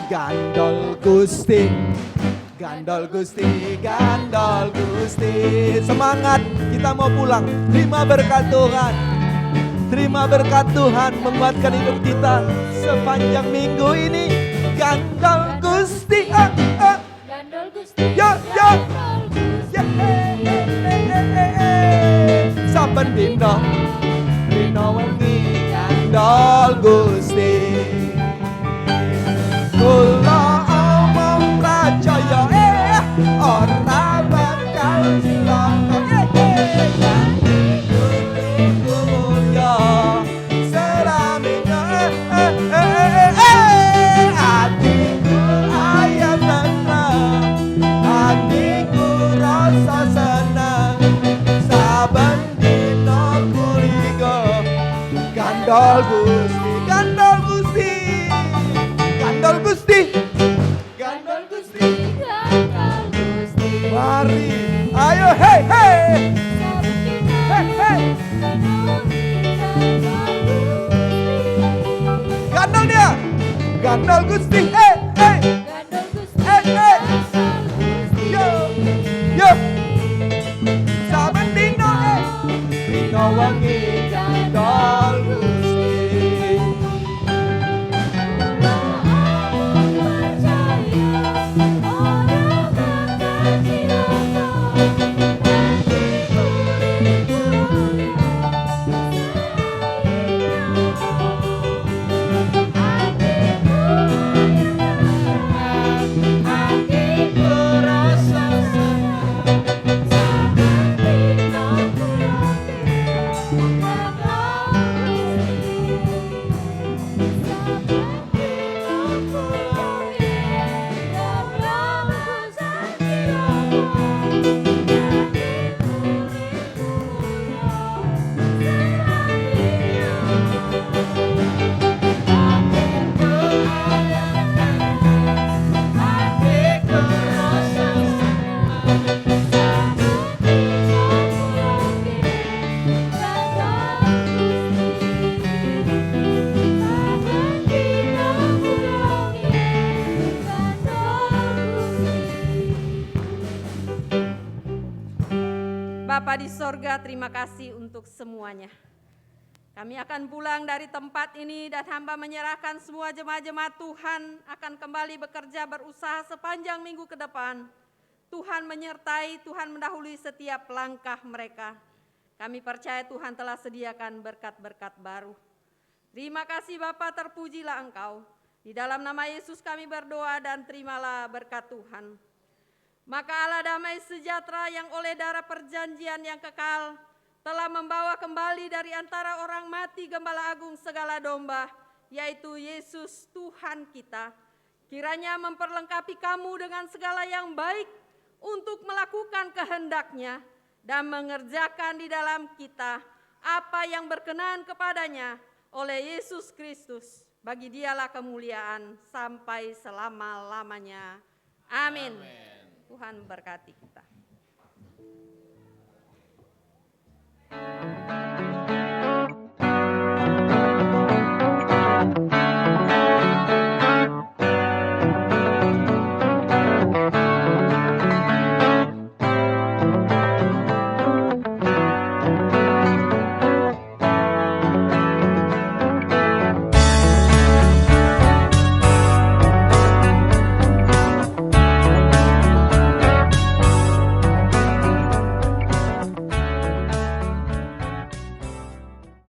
Gandol Gusti, Gandol Gusti, Gandol Gusti. Semangat, kita mau pulang. Terima berkat Tuhan. Terima berkat Tuhan menguatkan hidup kita sepanjang minggu ini. Gandol Gusti, Gandol Gusti, yo. Gandol Gusti. Saben dino wengi Gandol Gusti. Kula omong pracaya ora bakal cilaka. Iku mulya selamina. Hatiku ayam tenang, hatiku rasa senang. Saben dino kuligo Gandol Gusti, Gandol Gusti, Gandol Gusti, Gandol Gusti, Gandol Gusti. mari, ayo hey. Gandol dia, Gandol Gusti, hey. Gandol Gusti, Hey. Gandol Gusti. Yo, saben dino dino wengi Gandol Gusti. Aku percaya orang Bapa di sorga, terima kasih untuk semuanya. Kami akan pulang dari tempat ini dan hamba menyerahkan semua jemaat-jemaat Tuhan akan kembali bekerja berusaha sepanjang minggu ke depan. Tuhan menyertai, Tuhan mendahului setiap langkah mereka. Kami percaya Tuhan telah sediakan berkat-berkat baru. Terima kasih Bapa, terpujilah Engkau. Di dalam nama Yesus kami berdoa dan terimalah berkat Tuhan. Maka Allah damai sejahtera yang oleh darah perjanjian yang kekal telah membawa kembali dari antara orang mati Gembala Agung segala domba, yaitu Yesus Tuhan kita. Kiranya memperlengkapi kamu dengan segala yang baik untuk melakukan kehendak-Nya dan mengerjakan di dalam kita apa yang berkenan kepadanya oleh Yesus Kristus. Bagi Dialah kemuliaan sampai selama-lamanya. Amin. Tuhan memberkati kita.